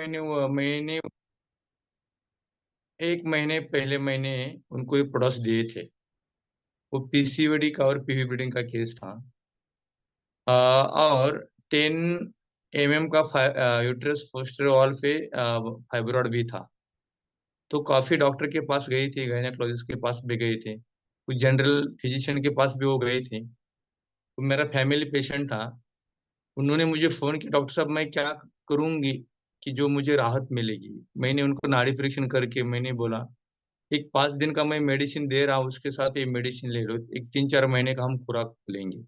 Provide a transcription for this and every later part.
मैंने 1 महीने पहले मैंने उनको ये प्रोडक्ट्स दिए थे। वो पीसीओडी का और पीवीबीडिंग का केस था। और 10 mm का यूट्रस पोस्टर वॉल पे फाइब्रॉइड भी था। तो काफी डॉक्टर के पास गई थी, गायनेकोलॉजिस्ट के पास भी गए थे, कुछ जनरल फिजिशियन के पास भी वो गए थे। तो मेरा फैमिली पेशेंट था। उन्होंने मुझे फोन किया, डॉक्टर साहब मैं क्या करूंगी कि जो मुझे राहत मिलेगी। मैंने उनको नाड़ी परीक्षण करके मैंने बोला एक 5 दिन का मैं मेडिसिन दे रहा हूँ, उसके साथ ये मेडिसिन ले लो, एक 3-4 महीने का हम खुराक लेंगे।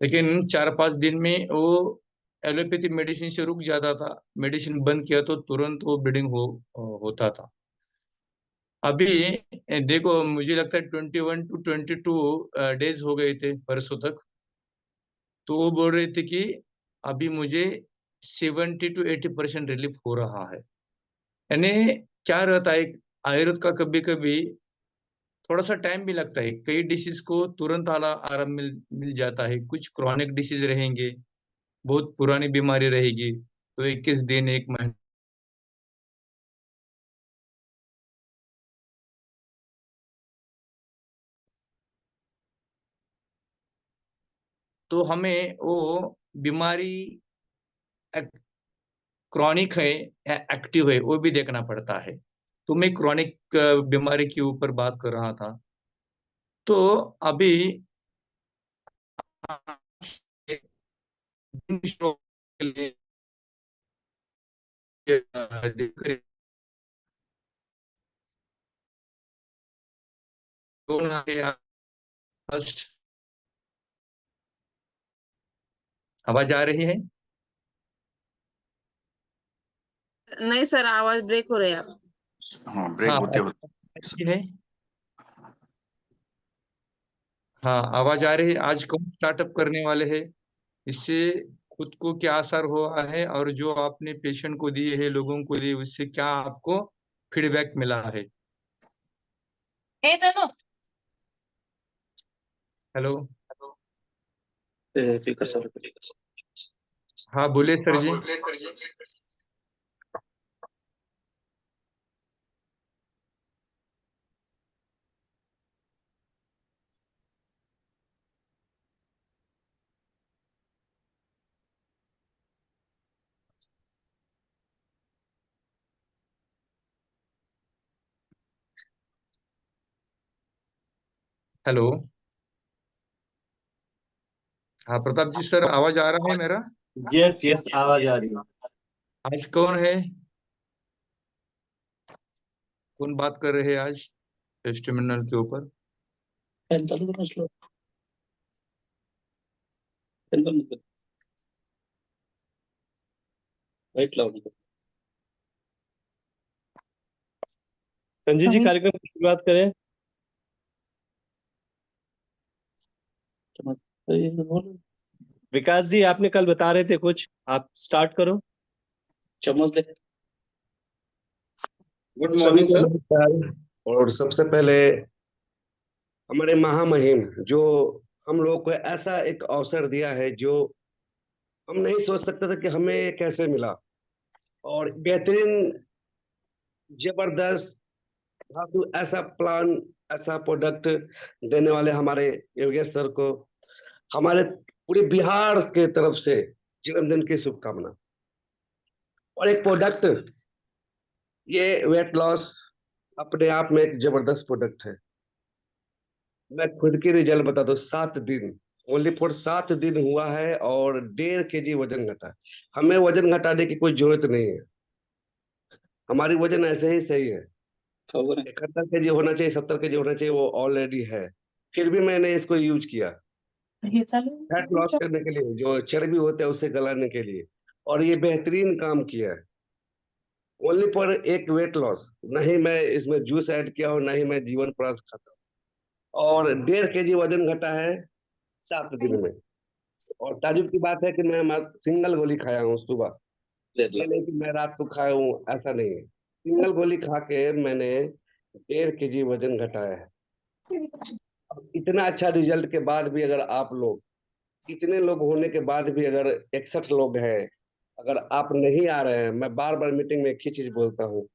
लेकिन 4-5 दिन में वो एलोपैथी मेडिसिन से रुक जाता था। मेडिसिन बंद किया तो तुरंत वो ब्लीडिंग होता था। अभी देखो मुझे लगता है 21 to 22 डेज हो गए थे परसों तक। तो वो बोल रहे थे कि अभी मुझे 70 to 80% रिलीफ हो रहा है। यानी क्या रहता है, आयुर्वेद का कभी कभी थोड़ा सा टाइम भी लगता है। कई डिसीज को तुरंत आराम मिल मिल जाता है, कुछ क्रॉनिक डिसीज रहेंगे, बहुत पुरानी बीमारी रहेगी तो 21 दिन 1 महीने। तो हमें वो बीमारी क्रॉनिक है या एक्टिव है वो भी देखना पड़ता है। तो मैं क्रॉनिक बीमारी के ऊपर बात कर रहा था। तो अभी के लिए फर्स्ट आवाज आ रही है? नहीं सर, आवाज ब्रेक हो रही है। हाँ, ब्रेक हाँ होते अच्छी है। हाँ आवाज आ रही है। आज कौन स्टार्टअप करने वाले हैं, इससे खुद को क्या असर हुआ है और जो आपने पेशेंट को दिए है, लोगों को दिए, उससे क्या आपको फीडबैक मिला है? ए तनु, हेलो। ठीक है सर। हाँ बोलिए सर जी। हेलो। हाँ प्रताप जी सर, आवाज आ रहा है मेरा? यस यस, आवाज आ रही है। आज कौन है, कौन बात कर रहे हैं आज टेस्टिमोनियल के ऊपर? संजय जी, कार्यक्रम की शुरुआत करें। विकास जी, आपने कल बता रहे थे कुछ, आप स्टार्ट करो। चम्मच ले। गुड सभी मॉर्निंग को सर। नमस्कार। और सबसे पहले हमारे महामहिम जो हम लोगों को ऐसा एक अवसर दिया है जो हम नहीं सोच सकते थे कि हमें ये कैसे मिला। और बेहतरीन, जबरदस्त, धातु ऐसा प्लान, ऐसा प्रोडक्ट देने वाले हमारे योगेश सर को हमारे पूरे बिहार के तरफ से जन्मदिन की शुभकामना। और एक प्रोडक्ट, ये वेट लॉस अपने आप में एक जबरदस्त प्रोडक्ट है। मैं खुद की रिजल्ट बता दूं, 7 दिन, ओनली फॉर 7 दिन हुआ है और 1.5 kg वजन घटा है। हमें वजन घटाने की कोई जरूरत नहीं है, हमारी वजन ऐसे ही सही है। 71 kg होना चाहिए, 70 kg होना चाहिए, वो ऑलरेडी है। फिर भी मैंने इसको यूज किया फैट लॉस करने के लिए, जो चर्बी होते हैं उसे गलाने के लिए, और ये बेहतरीन काम किया है। ओनली फॉर एक वेट लॉस, नहीं मैं इसमें जूस ऐड किया हूँ, नहीं मैं जीवन प्रवास खाता हूँ, और 1.5 kg वजन घटा है 7 दिन में। और ताजुब की बात है कि मैं सिंगल गोली खाया हूँ सुबह, ये नहीं कि मैं रात को खाया हूँ, ऐसा नहीं है। सिंगल गोली खा के मैंने 1.5 kg वजन घटाया है। अब इतना अच्छा रिजल्ट के बाद भी अगर आप लोग, इतने लोग होने के बाद भी अगर 61 लोग हैं अगर आप नहीं आ रहे हैं, मैं बार बार मीटिंग में एक ही चीज बोलता हूँ,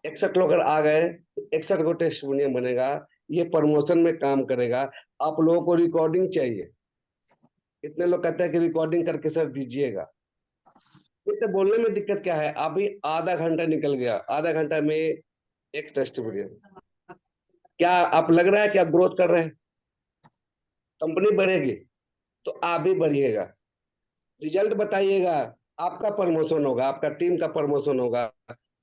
61 लोग अगर आ गए तो 61 को टेस्टिमोनियल बनेगा, ये प्रमोशन में काम करेगा। आप लोगों को रिकॉर्डिंग चाहिए। इतने लोग कहते हैं कि रिकॉर्डिंग करके सर दीजिएगा। इतने बोलने में दिक्कत क्या है? अभी आधा घंटा निकल गया, आधा घंटा में एक टेस्टिमोनियल। क्या आप लग रहा है कि आप ग्रोथ कर रहे हैं? कंपनी बढ़ेगी तो आप भी बढ़िएगा। रिजल्ट बताइएगा, आपका प्रमोशन होगा, आपका टीम का प्रमोशन होगा,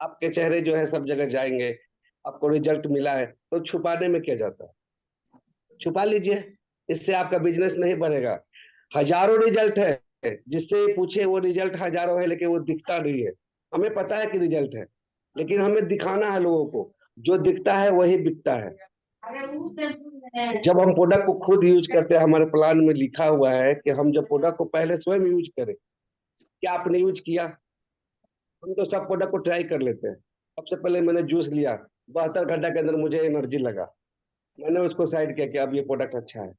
आपके चेहरे जो है सब जगह जाएंगे। आपको रिजल्ट मिला है तो छुपाने में क्या जाता है? छुपा लीजिए, इससे आपका बिजनेस नहीं बढ़ेगा। हजारों रिजल्ट है, जिससे पूछे वो रिजल्ट हजारों है, लेकिन वो दिखता नहीं है। हमें पता है कि रिजल्ट है, लेकिन हमें दिखाना है लोगों को। जो दिखता है वही बिकता है। जब हम प्रोडक्ट को खुद यूज करते हैं, हमारे प्लान में लिखा हुआ है कि हम जब प्रोडक्ट को पहले स्वयं यूज करें। क्या आपने यूज किया? हम तो सब प्रोडक्ट को ट्राई कर लेते हैं। सबसे पहले मैंने जूस लिया, 72 घंटा के अंदर मुझे एनर्जी लगा, मैंने उसको साइड किया कि अब ये प्रोडक्ट अच्छा है।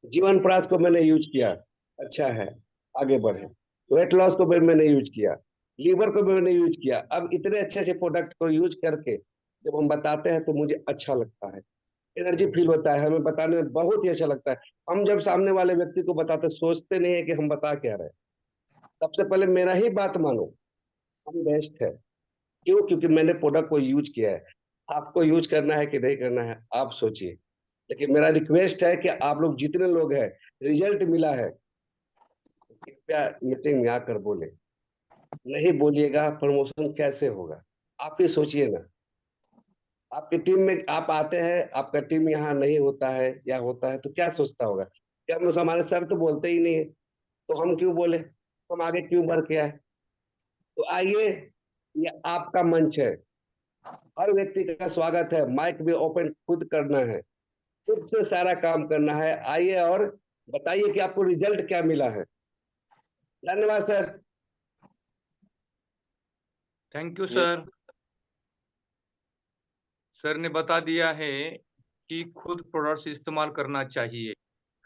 जीवन प्राश को मैंने यूज किया, अच्छा है, आगे बढ़े। वेट लॉस को भी मैंने यूज किया, लीवर को भी मैंने यूज किया। अब इतने अच्छे अच्छे प्रोडक्ट को यूज करके जब हम बताते हैं तो मुझे अच्छा लगता है, एनर्जी फील होता है, हमें बताने में बहुत ही अच्छा लगता है। हम जब सामने वाले व्यक्ति को बताते, सोचते नहीं है कि हम बता क्या रहे हैं। सबसे पहले मेरा ही बात मानो, हम बेस्ट है। क्यों? क्योंकि मैंने प्रोडक्ट को यूज किया है। आपको यूज करना है कि नहीं करना है आप सोचिए। लेकिन मेरा रिक्वेस्ट है कि आप लोग जितने लोग हैं, रिजल्ट मिला है, कृपया मीटिंग में आकर बोले। नहीं बोलिएगा, प्रमोशन कैसे होगा? आप ही सोचिए ना। आपकी टीम में आप आते हैं, आपका टीम यहाँ नहीं होता है या होता है तो क्या सोचता होगा? क्या हम हमारे सर तो बोलते ही नहीं है, तो हम क्यों बोले, हम आगे क्यों बढ़ के आए? तो आइए, ये आपका मंच है, हर व्यक्ति का स्वागत है। माइक भी ओपन खुद करना है, खुद से सारा काम करना है। आइए और बताइए कि आपको रिजल्ट क्या मिला है। धन्यवाद sir. Thank you sir. Sir ने बता दिया है कि खुद प्रोडक्ट्स इस्तेमाल करना चाहिए,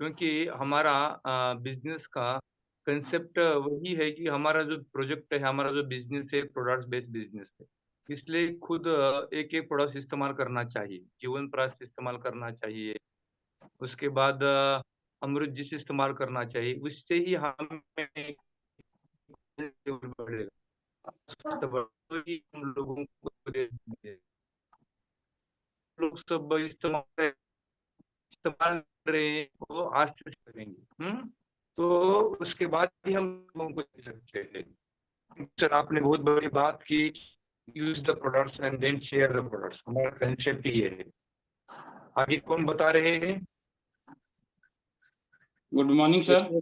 क्योंकि हमारा बिजनेस का कंसेप्ट वही है कि हमारा जो प्रोजेक्ट है, हमारा जो बिजनेस है, प्रोडक्ट्स बेस्ड बिजनेस है। इसलिए खुद एक एक प्रोडक्ट इस्तेमाल करना चाहिए। जीवन प्रकाश इस्तेमाल करना चाहिए, उसके बाद अमृत जूस इस्तेमाल करना चाहिए। उससे ही हमें बढ़ेगा, हम लोगों को लोग सब इस्तेमाल कर रहे हैं, वो आज से करेंगे। तो उसके बाद ही हम लोगों को दे सकते हैं। सर आपने बहुत बड़ी बात की, use the products and then share the products. हमारा कंसेप्ट ही है। आगे कौन बता रहे हैं? Good morning sir.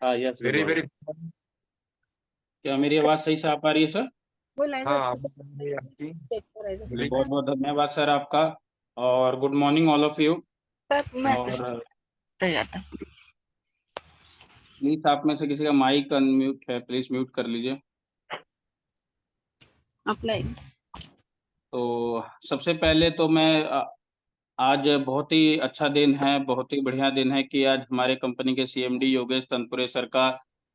हाँ यस वेरी वेरी। क्या मेरी आवाज सही से आ पा रही है सर? हाँ, आपकी चलिए, बहुत बहुत धन्यवाद सर आपका। और good morning all of you. और प्लीज आप में से किसी का माइक अनम्यूट है, प्लीज म्यूट कर लीजिए। तो सबसे पहले तो मैं आज बहुत ही अच्छा दिन है, बहुत ही बढ़िया दिन है कि आज हमारे कंपनी के सीएमडी योगेश तनपुरे सर का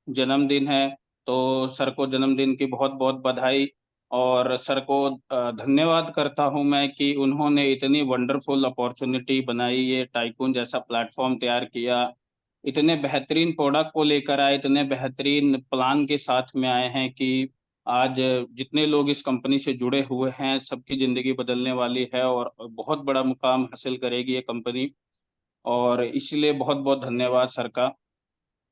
जन्मदिन है। तो सर को जन्मदिन की बहुत बहुत बधाई। और सर को धन्यवाद करता हूं मैं कि उन्होंने इतनी वंडरफुल अपॉर्चुनिटी बनाई, ये टाइकून जैसा प्लेटफॉर्म तैयार किया, इतने बेहतरीन प्रोडक्ट को लेकर आए, इतने बेहतरीन प्लान के साथ में आए हैं कि आज जितने लोग इस कंपनी से जुड़े हुए हैं सबकी ज़िंदगी बदलने वाली है और बहुत बड़ा मुकाम हासिल करेगी ये कंपनी। और इसलिए बहुत बहुत धन्यवाद सर का।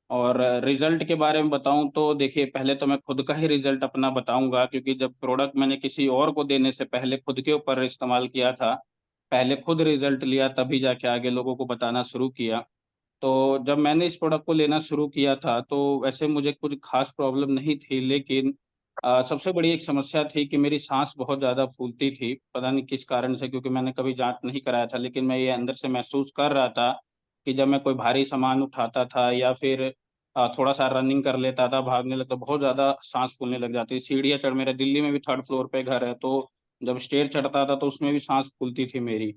और रिजल्ट के बारे में बताऊं तो देखिए, पहले तो मैं खुद का ही रिजल्ट अपना बताऊंगा, क्योंकि जब प्रोडक्ट मैंने किसी और को देने से पहले खुद के ऊपर इस्तेमाल किया था, पहले खुद रिजल्ट लिया, तभी जाके आगे लोगों को बताना शुरू किया। तो जब मैंने इस प्रोडक्ट को लेना शुरू किया था तो वैसे मुझे कुछ खास प्रॉब्लम नहीं थी, लेकिन सबसे बड़ी एक समस्या थी कि मेरी सांस बहुत ज़्यादा फूलती थी, पता नहीं किस कारण से, क्योंकि मैंने कभी जांच नहीं कराया था, लेकिन मैं ये अंदर से महसूस कर रहा था कि जब मैं कोई भारी सामान उठाता था या फिर थोड़ा सा रनिंग कर लेता था, भागने लगता, बहुत ज़्यादा सांस फूलने लग जाती। सीढ़ियाँ चढ़, मेरा दिल्ली में भी 3rd फ्लोर पे घर है, तो जब स्टेयर चढ़ता था तो उसमें भी सांस फूलती थी मेरी।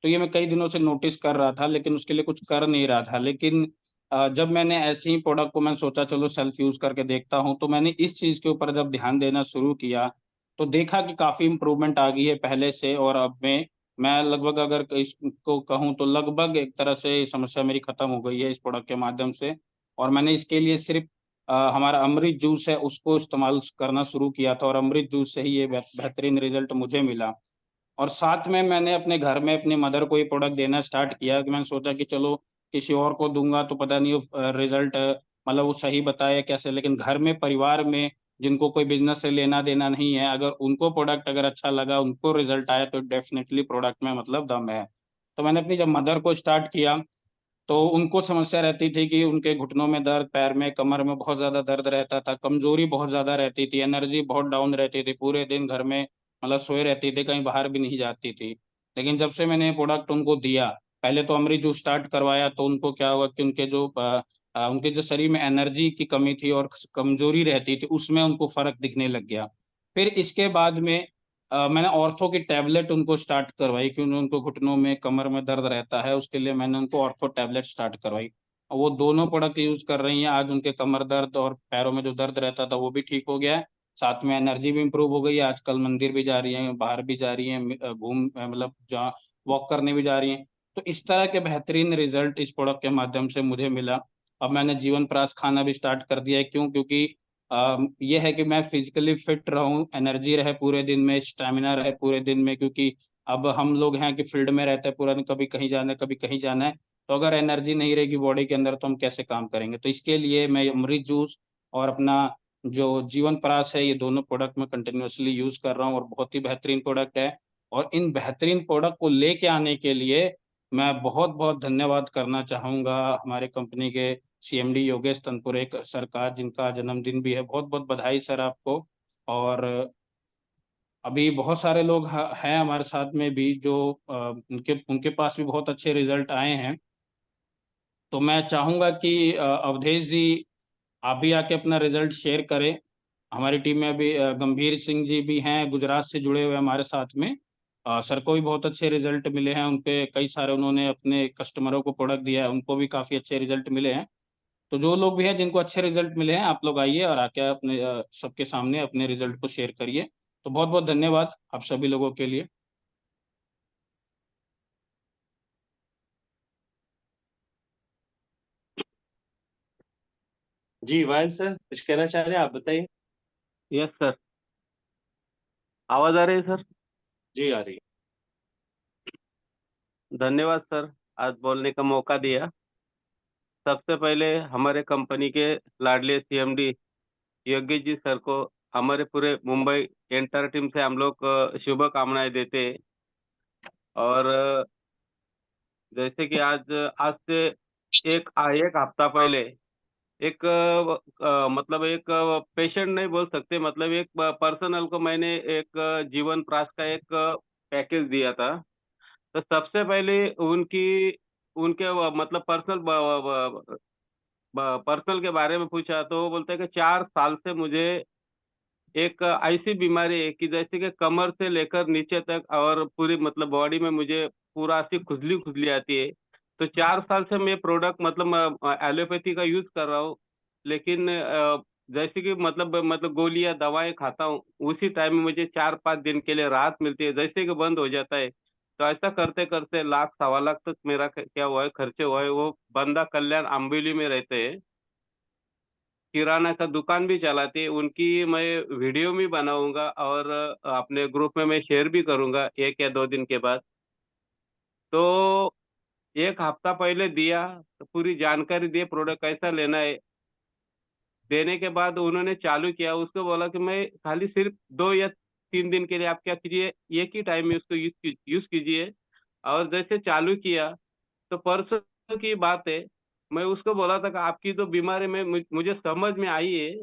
तो ये मैं कई दिनों से नोटिस कर रहा था, लेकिन उसके लिए कुछ कर नहीं रहा था। लेकिन जब मैंने ऐसे ही प्रोडक्ट को मैं सोचा चलो सेल्फ यूज करके देखता हूँ, तो मैंने इस चीज के ऊपर जब ध्यान देना शुरू किया तो देखा कि काफी इम्प्रूवमेंट आ गई है पहले से। और अब मैं लगभग अगर इसको कहूँ तो लगभग एक तरह से ये समस्या मेरी खत्म हो गई है इस प्रोडक्ट के माध्यम से। और मैंने इसके लिए सिर्फ हमारा अमृत जूस है उसको इस्तेमाल करना शुरू किया था, और अमृत जूस से ही ये बेहतरीन रिजल्ट मुझे मिला। और साथ में मैंने अपने घर में अपनी मदर को ये प्रोडक्ट देना स्टार्ट किया, कि मैंने सोचा कि चलो किसी और को दूंगा तो पता नहीं रिजल्ट मतलब वो सही बताए कैसे, लेकिन घर में परिवार में जिनको कोई बिजनेस से लेना देना नहीं है, अगर उनको प्रोडक्ट अगर अच्छा लगा, उनको रिजल्ट आया, तो डेफिनेटली प्रोडक्ट में मतलब दम है। तो मैंने अपनी जब मदर को स्टार्ट किया तो उनको समस्या रहती थी कि उनके घुटनों में दर्द, पैर में, कमर में बहुत ज्यादा दर्द रहता था, कमजोरी बहुत ज्यादा रहती थी, एनर्जी बहुत डाउन रहती थी, पूरे दिन घर में मतलब सोए रहती थी, कहीं बाहर भी नहीं जाती थी। लेकिन जब से मैंने प्रोडक्ट उनको दिया, पहले तो अमृत जूस स्टार्ट करवाया, तो उनको क्या हुआ कि उनके जो शरीर में एनर्जी की कमी थी और कमजोरी रहती थी उसमें उनको फर्क दिखने लग गया। फिर इसके बाद में मैंने ऑर्थो की टैबलेट उनको स्टार्ट करवाई, क्योंकि उनको घुटनों में, कमर में दर्द रहता है, उसके लिए मैंने उनको ऑर्थो टैबलेट स्टार्ट करवाई। और वो दोनों प्रोडक्ट यूज कर रही हैं। आज उनके कमर दर्द और पैरों में जो दर्द रहता था वो भी ठीक हो गया है, साथ में एनर्जी भी इंप्रूव हो गई है। आजकल मंदिर भी जा रही हैं, बाहर भी जा रही हैं, मतलब जहाँ वॉक करने भी जा रही हैं। तो इस तरह के बेहतरीन रिजल्ट इस प्रोडक्ट के माध्यम से मुझे मिला। अब मैंने जीवन प्रयास खाना भी स्टार्ट कर दिया है। क्यों? क्योंकि ये है कि मैं फिजिकली फिट रहूं, एनर्जी रहे पूरे दिन में, स्टेमिना रहे पूरे दिन में। क्योंकि अब हम लोग हैं कि फील्ड में रहते हैं पूरा दिन, कभी कहीं जाना है कभी कहीं जाना है, तो अगर एनर्जी नहीं रहेगी बॉडी के अंदर तो हम कैसे काम करेंगे। तो इसके लिए मैं अमृत जूस और अपना जो जीवन प्रयास है, ये दोनों प्रोडक्ट मैं कंटिन्यूअसली यूज कर रहा हूँ, और बहुत ही बेहतरीन प्रोडक्ट है। और इन बेहतरीन प्रोडक्ट को लेके आने के लिए मैं बहुत बहुत धन्यवाद करना चाहूंगा हमारे कंपनी के सीएमडी योगेश तनपुरे सर का, जिनका जन्मदिन भी है। बहुत बहुत बधाई सर आपको। और अभी बहुत सारे लोग हैं हमारे साथ में भी जो उनके उनके पास भी बहुत अच्छे रिजल्ट आए हैं। तो मैं चाहूंगा कि अवधेश जी आप भी आके अपना रिजल्ट शेयर करें। हमारी टीम में अभी गंभीर सिंह जी भी हैं, गुजरात से जुड़े हुए हमारे साथ में। सर को भी बहुत अच्छे रिजल्ट मिले हैं, उनके कई सारे उन्होंने अपने कस्टमरों को प्रोडक्ट दिया है, उनको भी काफ़ी अच्छे रिजल्ट मिले हैं। तो जो लोग भी हैं जिनको अच्छे रिजल्ट मिले हैं, आप लोग आइए और आके अपने सबके सामने अपने रिजल्ट को शेयर करिए। तो बहुत बहुत धन्यवाद आप सभी लोगों के लिए। जी वायन सर कुछ कहना चाह रहे हैं, आप बताइए। यस सर, आवाज आ रही है सर। जी आ रही है। धन्यवाद सर, आज बोलने का मौका दिया। सबसे पहले हमारे कंपनी के लाडले सीएमडी योगेश जी सर को हमारे पूरे मुंबई एंटायर टीम से हम लोग शुभकामनाएं देते हैं। और जैसे कि आज आज से एक हफ्ता पहले एक मतलब एक पेशेंट नहीं बोल सकते, मतलब एक पर्सनल को मैंने एक जीवन प्रयास का एक पैकेज दिया था। तो सबसे पहले उनकी उनके मतलब पर्सनल के बारे में पूछा, तो वो बोलते हैं कि 4 साल से मुझे एक ऐसी बीमारी है कि जैसे कि कमर से लेकर नीचे तक और पूरी मतलब बॉडी में मुझे पूरा ऐसी खुजली खुजली आती है। तो 4 साल से मैं प्रोडक्ट मतलब एलोपैथी का यूज कर रहा हूँ। लेकिन जैसे कि मतलब गोलियां दवाएं खाता हूँ, उसी टाइम में मुझे 4-5 दिन के लिए राहत मिलती है, जैसे कि बंद हो जाता है। तो ऐसा करते करते लाख 1.25 लाख तक मेरा क्या हुआ है, खर्चे हुआ है। वो बंदा कल्याण अम्बिवली में रहते हैं, किराना का दुकान भी चलाती है। उनकी मैं वीडियो भी बनाऊंगा और अपने ग्रुप में मैं शेयर भी करूंगा 1 या 2 दिन के बाद। तो एक हफ्ता पहले दिया, तो पूरी जानकारी दी प्रोडक्ट कैसा लेना है। देने के बाद उन्होंने चालू किया, उसको बोला कि मैं खाली सिर्फ 2 या 3 दिन के लिए आप क्या कीजिए, एक ही टाइम में उसको यूज कीजिए। और जैसे चालू किया तो परसों की बात है, मैं उसको बोला था कि आपकी तो बीमारी में मुझे समझ में आई है।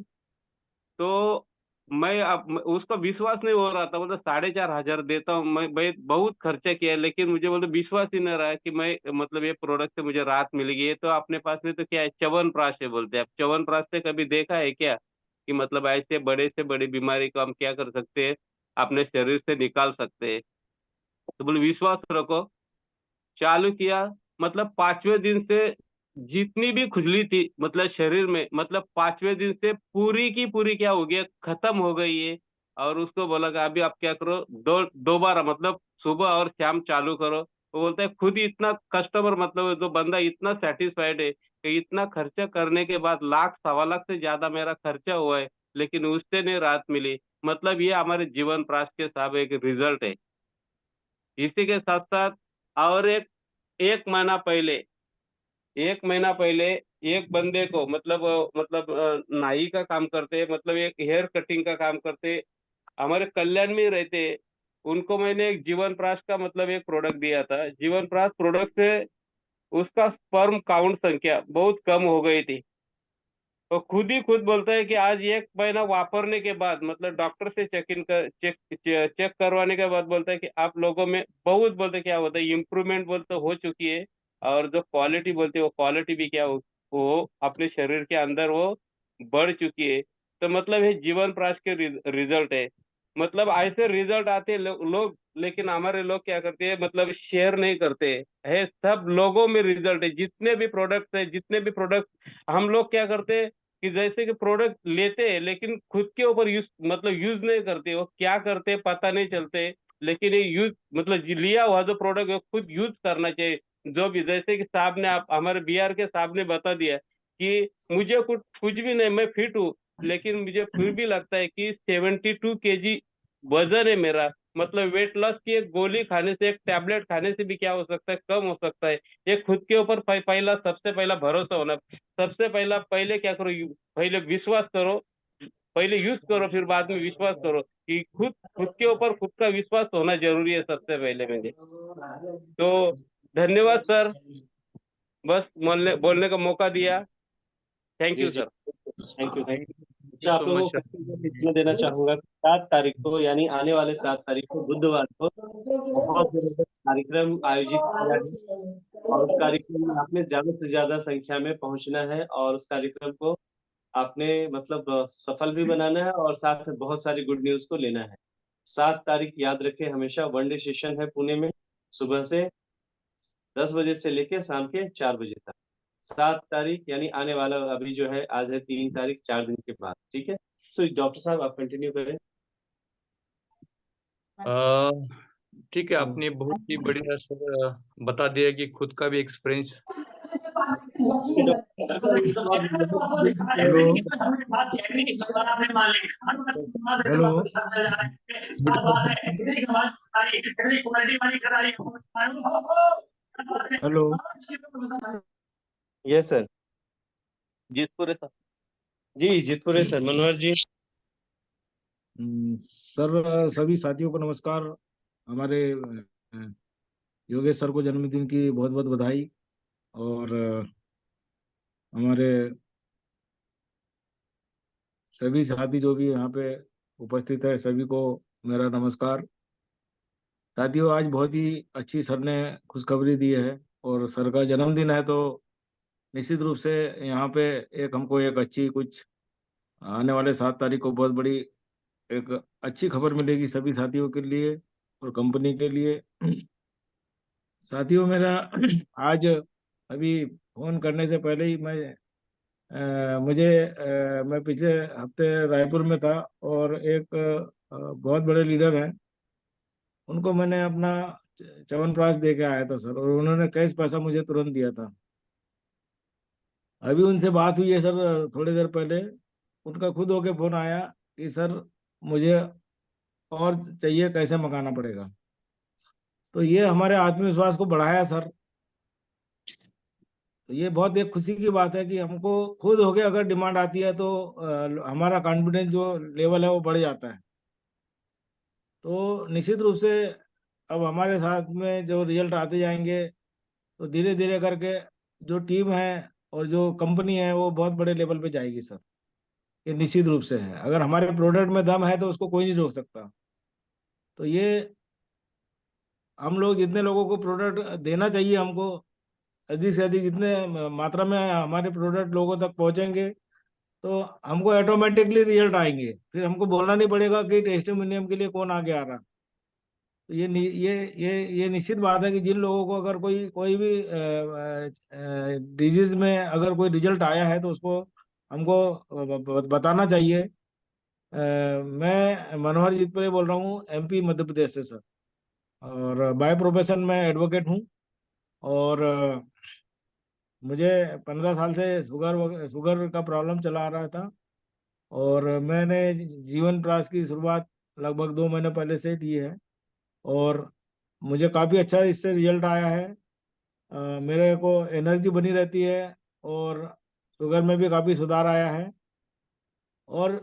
तो मैं अब उसका विश्वास नहीं हो रहा था, मतलब 4,500 देता हूँ मैं बहुत खर्चा किया है, लेकिन मुझे मतलब विश्वास ही नहीं रहा है कि मैं मतलब ये प्रोडक्ट से मुझे राहत मिलेगी। ये तो अपने पास में तो क्या है, च्यवनप्राश है बोलते हैं। आप च्यवनप्राश से कभी देखा है क्या कि मतलब ऐसे बड़े से बड़ी बीमारी को हम क्या कर सकते हैं, अपने शरीर से निकाल सकते हैं। तो बोले विश्वास रखो। चालू किया, मतलब 5वें दिन से जितनी भी खुजली थी मतलब शरीर में, मतलब 5वें दिन से पूरी की पूरी क्या हो गया, खत्म हो गई है। और उसको बोला कि अभी आप क्या करो, दोबारा मतलब सुबह और शाम चालू करो। वो बोलता है खुद ही इतना कस्टमर, मतलब जो बंदा इतना सेटिस्फाइड है कि इतना खर्चा करने के बाद 1 लाख 1.25 लाख से ज्यादा मेरा खर्चा हुआ है, लेकिन उससे नहीं राहत मिली। मतलब ये हमारे जीवन प्राश के साहब एक रिजल्ट है। इसी के साथ साथ और एक महीना पहले, 1 महीना पहले एक बंदे को नाई का काम करते, मतलब एक हेयर कटिंग का काम करते, हमारे कल्याण में ही रहते। उनको मैंने एक जीवन प्राश का मतलब एक प्रोडक्ट दिया था। जीवन प्राश प्रोडक्ट से उसका स्पर्म काउंट संख्या बहुत कम हो गई थी। तो खुद बोलता है कि आज 1 महीना वापरने के बाद, मतलब डॉक्टर से चेक करवाने के बाद बोलता है कि आप लोगों में बहुत, बोलते क्या होता है, इम्प्रूवमेंट बोलते हो चुकी है। और जो क्वालिटी बोलते वो क्वालिटी भी क्या हो, वो अपने शरीर के अंदर वो बढ़ चुकी है। तो मतलब ये जीवन प्राश के रिजल्ट है। मतलब ऐसे रिजल्ट आते हैं लोग, लेकिन हमारे लोग क्या करते हैं, मतलब शेयर नहीं करते है। सब लोगों में रिजल्ट है, जितने भी प्रोडक्ट है, जितने भी प्रोडक्ट हम लोग क्या करते हैं कि जैसे कि प्रोडक्ट लेते हैं लेकिन खुद के ऊपर यूज नहीं करते। वो क्या करते हैं पता नहीं चलते। लेकिन ये यूज मतलब लिया हुआ जो प्रोडक्ट है खुद यूज करना चाहिए। जो भी जैसे कि साहब ने, आप हमारे बिहार के साहब ने बता दिया कि मुझे कुछ भी नहीं, मैं फिट हूँ, लेकिन मुझे फिर भी लगता है कि 72 kg वजन है मेरा। मतलब वेट लॉस की एक गोली खाने से, एक टैबलेट खाने से भी क्या हो सकता है, कम हो सकता है। ये खुद के ऊपर पहला, सबसे पहला भरोसा होना। सबसे पहले क्या करो, पहले विश्वास करो। पहले यूज करो फिर बाद में विश्वास करो, कि खुद खुद के ऊपर खुद का विश्वास होना जरूरी है सबसे पहले मुझे। तो धन्यवाद सर, बस बोलने का मौका दिया। थैंक जी यू जी, sir. Thank you thank you. Thank you अच्छा, आप सो लोगों मच को इतना देना चाहूंगा कि 7 तारीख को, यानी आने वाले 7 तारीख को बुधवार को बहुत जबरदस्त कार्यक्रम आयोजित किया है। और उस कार्यक्रम में आपने ज्यादा से ज्यादा संख्या में पहुंचना है, और उस कार्यक्रम को आपने मतलब सफल भी बनाना है, और साथ में बहुत सारी गुड न्यूज को लेना है। 7 तारीख याद रखें, हमेशा वनडे सेशन है पुणे में, सुबह से 10 बजे से लेकर शाम के 4 बजे तक। 7 तारीख यानी आने वाला, अभी जो है आज है 3 तारीख, 4 दिन के बाद, ठीक है। सो डॉक्टर साहब आप कंटिन्यू करें। ठीक है, आपने बहुत ही बढ़िया सर बता दिया कि खुद का भी experience. Hello hello hello yes sir. जिसपुर सर। जी जितपुरे सर, मनोहर जी। सर, सभी साथियों को नमस्कार। हमारे योगेश सर को जन्मदिन की बहुत बहुत बधाई। और हमारे सभी साथी जो भी यहाँ पे उपस्थित है, सभी को मेरा नमस्कार। साथियों, आज बहुत ही अच्छी सर ने खुशखबरी दी है, और सर का जन्मदिन है, तो निश्चित रूप से यहाँ पे एक हमको एक अच्छी कुछ आने वाले 7 तारीख को बहुत बड़ी एक अच्छी खबर मिलेगी सभी साथियों के लिए और कंपनी के लिए। साथियों, मेरा आज अभी फोन करने से पहले ही मैं पिछले हफ्ते रायपुर में था, और एक बहुत बड़े लीडर हैं, उनको मैंने अपना च्यवनप्राश दे के आया था सर, और उन्होंने कैश पैसा मुझे तुरंत दिया था। अभी उनसे बात हुई है सर थोड़ी देर पहले, उनका खुद होके फोन आया कि सर मुझे और चाहिए, कैसे मंगाना पड़ेगा। तो ये हमारे आत्मविश्वास को बढ़ाया सर। तो ये बहुत एक खुशी की बात है कि हमको खुद होके अगर डिमांड आती है तो हमारा कॉन्फिडेंस जो लेवल है वो बढ़ जाता है। तो निश्चित रूप से अब हमारे साथ में जो रिजल्ट आते जाएंगे, तो धीरे धीरे करके जो टीम है और जो कंपनी है वो बहुत बड़े लेवल पे जाएगी सर। ये निश्चित रूप से है, अगर हमारे प्रोडक्ट में दम है तो उसको कोई नहीं रोक सकता। तो ये हम लोग जितने लोगों को प्रोडक्ट देना चाहिए हमको, अधिक से अधिक जितने मात्रा में हमारे प्रोडक्ट लोगों तक पहुंचेंगे, तो हमको ऑटोमेटिकली रिजल्ट आएंगे। फिर हमको बोलना नहीं पड़ेगा कि टेस्टिंग मीडियम के लिए कौन आगे आ रहा। तो ये निश्चित बात है कि जिन लोगों को अगर कोई भी डिजीज में अगर कोई रिजल्ट आया है तो उसको हमको बताना चाहिए। मैं मनोहर जीतपुरे बोल रहा हूँ, MP मध्य प्रदेश से सर। और बाय प्रोफेशन मैं एडवोकेट हूँ। और मुझे 15 साल से शुगर का प्रॉब्लम चला आ रहा था। और मैंने जीवन प्रयास की शुरुआत लगभग 2 महीने पहले से की है। और मुझे काफ़ी अच्छा इससे रिजल्ट आया है। मेरे को एनर्जी बनी रहती है और शुगर में भी काफ़ी सुधार आया है। और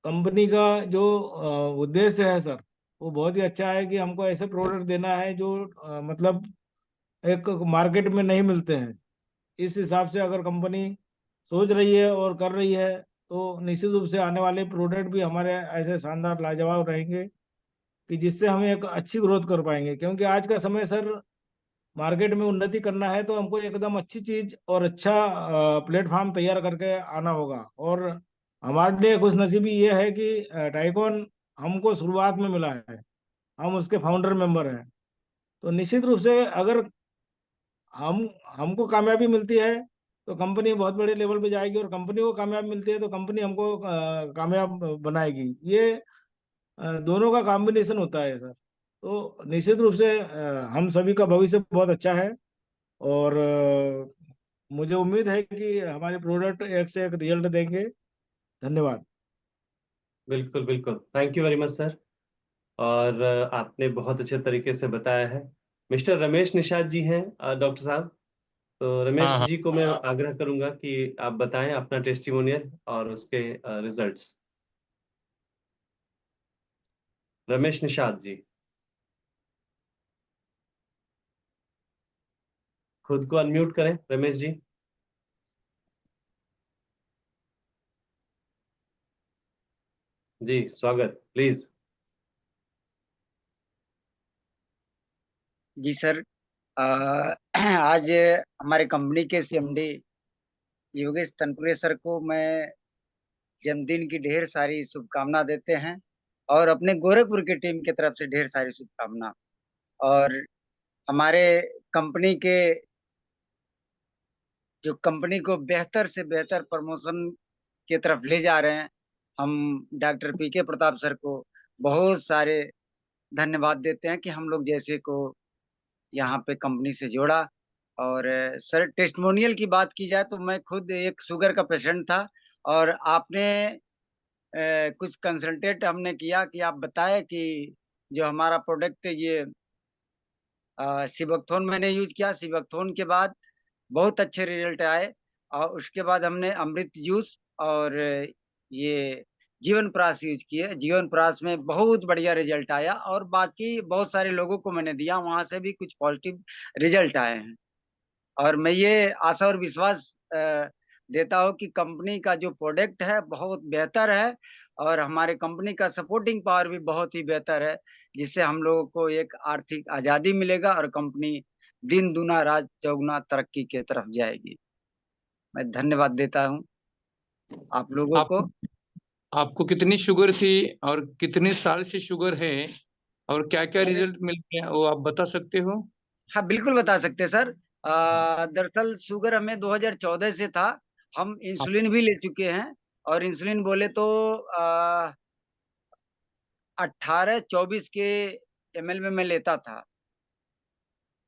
कंपनी का जो उद्देश्य है सर, वो बहुत ही अच्छा है कि हमको ऐसे प्रोडक्ट देना है जो मतलब एक मार्केट में नहीं मिलते हैं। इस हिसाब से अगर कंपनी सोच रही है और कर रही है तो निश्चित रूप से आने वाले प्रोडक्ट भी हमारे ऐसे शानदार लाजवाब रहेंगे कि जिससे हम एक अच्छी ग्रोथ कर पाएंगे। क्योंकि आज का समय सर, मार्केट में उन्नति करना है तो हमको एकदम अच्छी चीज और अच्छा प्लेटफॉर्म तैयार करके आना होगा। और हमारे लिए खुश नसीबी ये है कि टाइकॉन हमको शुरुआत में मिला है, हम उसके फाउंडर मेंबर हैं। तो निश्चित रूप से अगर हमको कामयाबी मिलती है तो कंपनी बहुत बड़े लेवल पे जाएगी, और कंपनी को कामयाबी मिलती है तो कंपनी हमको कामयाब बनाएगी। ये दोनों का कॉम्बिनेशन होता है सर। तो निश्चित रूप से हम सभी का भविष्य बहुत अच्छा है। और मुझे उम्मीद है कि हमारे प्रोडक्ट एक से एक रिजल्ट देंगे। धन्यवाद। बिल्कुल बिल्कुल, thank you very much sir. और आपने बहुत अच्छे तरीके से बताया है। मिस्टर रमेश निषाद जी हैं डॉक्टर साहब। तो रमेश हाँ हाँ। जी को मैं आग्रह करूंगा कि आप बताएं अपना टेस्टिमोनियल और उसके रिजल्ट्स। रमेश निषाद जी, खुद को अनम्यूट करें रमेश जी। जी स्वागत, प्लीज। Ji sir. आज हमारे कंपनी के CMD योगेश तनपुरे सर को मैं जन्मदिन की ढेर सारी शुभकामना देते हैं, और अपने गोरखपुर की टीम की तरफ से ढेर सारी शुभकामना। और हमारे कंपनी के जो कंपनी को बेहतर से बेहतर प्रमोशन की तरफ ले जा रहे हैं, हम डॉक्टर PK प्रताप सर को बहुत सारे धन्यवाद देते हैं कि हम लोग जैसे को यहाँ पे कंपनी से जोड़ा। और सर, टेस्टिमोनियल की बात की जाए तो मैं खुद एक शुगर का पेशेंट था, और आपने कुछ कंसल्टेट हमने किया कि आप बताए कि जो हमारा प्रोडक्ट ये सिबकथोन मैंने यूज किया। सिबकथोन के बाद बहुत अच्छे रिजल्ट आए, और उसके बाद हमने अमृत जूस और ये जीवन प्राश यूज किए। जीवन प्राश में बहुत बढ़िया रिजल्ट आया, और बाकी बहुत सारे लोगों को मैंने दिया, वहां से भी कुछ पॉजिटिव रिजल्ट आए हैं। और मैं ये आशा और विश्वास देता हूँ कि कंपनी का जो प्रोडक्ट है बहुत बेहतर है, और हमारे कंपनी का सपोर्टिंग पावर भी बहुत ही बेहतर है, जिससे हम लोगों को एक आर्थिक आजादी मिलेगा और कंपनी दिन दुना रात चौगुना तरक्की की तरफ जाएगी। मैं धन्यवाद देता हूँ आप लोगों को। आपको आपको कितनी शुगर थी और कितने साल से शुगर है और क्या क्या अरे, रिजल्ट मिल गया वो आप बता सकते हो? हाँ बिल्कुल बता सकते हैं सर। दरअसल शुगर हमें 2014 से था। हम इंसुलिन भी ले चुके हैं, और इंसुलिन बोले तो 18-24 के ml में मैं लेता था।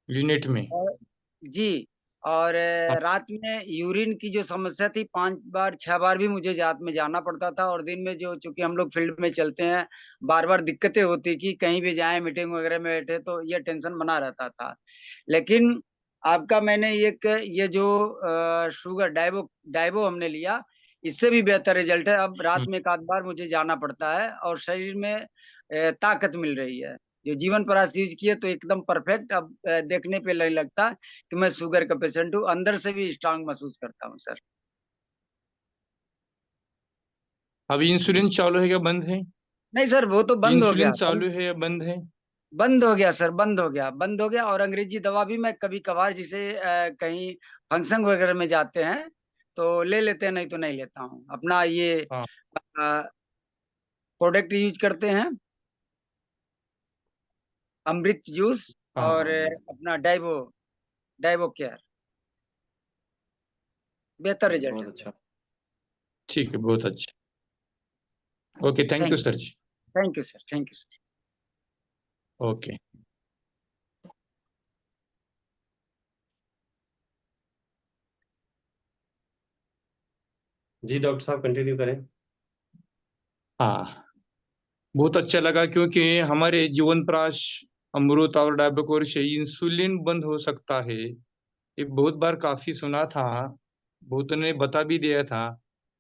यूनिट में? और जी, और रात में यूरिन की जो समस्या थी, 5 बार 6 बार भी मुझे रात में जाना पड़ता था। और दिन में जो, चूंकि हम लोग फील्ड में चलते हैं, बार बार दिक्कतें होती कि कहीं भी जाएं, मीटिंग वगैरह में बैठे, तो ये टेंशन बना रहता था। लेकिन आपका मैंने ये जो शुगर डाइबो डाइबो हमने लिया, इससे भी बेहतर रिजल्ट है। अब रात में एक आध बार मुझे जाना पड़ता है, और शरीर में ताकत मिल रही है। जो जीवन प्रयास यूज किए तो एकदम परफेक्ट। अब देखने पे नहीं लगता कि मैं शुगर का पेशेंट हूँ, अंदर से भी स्ट्रांग महसूस करता हूँ सर। अभी इंसुलिन चालू है या बंद है? नहीं सर, वो तो बंद हो इंसुलिन गया। चालू है या बंद है? बंद हो गया सर, बंद हो गया। और अंग्रेजी दवा भी मैं कभी कभार, जिसे कहीं फंक्शन वगैरह में जाते हैं तो ले लेते हैं, नहीं तो नहीं लेता हूँ। अपना ये हाँ। प्रोडक्ट यूज करते हैं। अमृत जूस हाँ और हाँ अपना डाइवो केयर, बेहतर रिजल्ट बहुत है। अच्छा। ठीक है, बहुत अच्छा। ओके, थैंक यू सर जी। Thank you sir, thank you sir. Okay. जी डॉक्टर साहब कंटिन्यू करें। हाँ, बहुत अच्छा लगा, क्योंकि हमारे जीवन प्राश अमृत और डायबोकोर से इंसुलिन बंद हो सकता है, ये बहुत बार काफी सुना था, बहुत ने बता भी दिया था।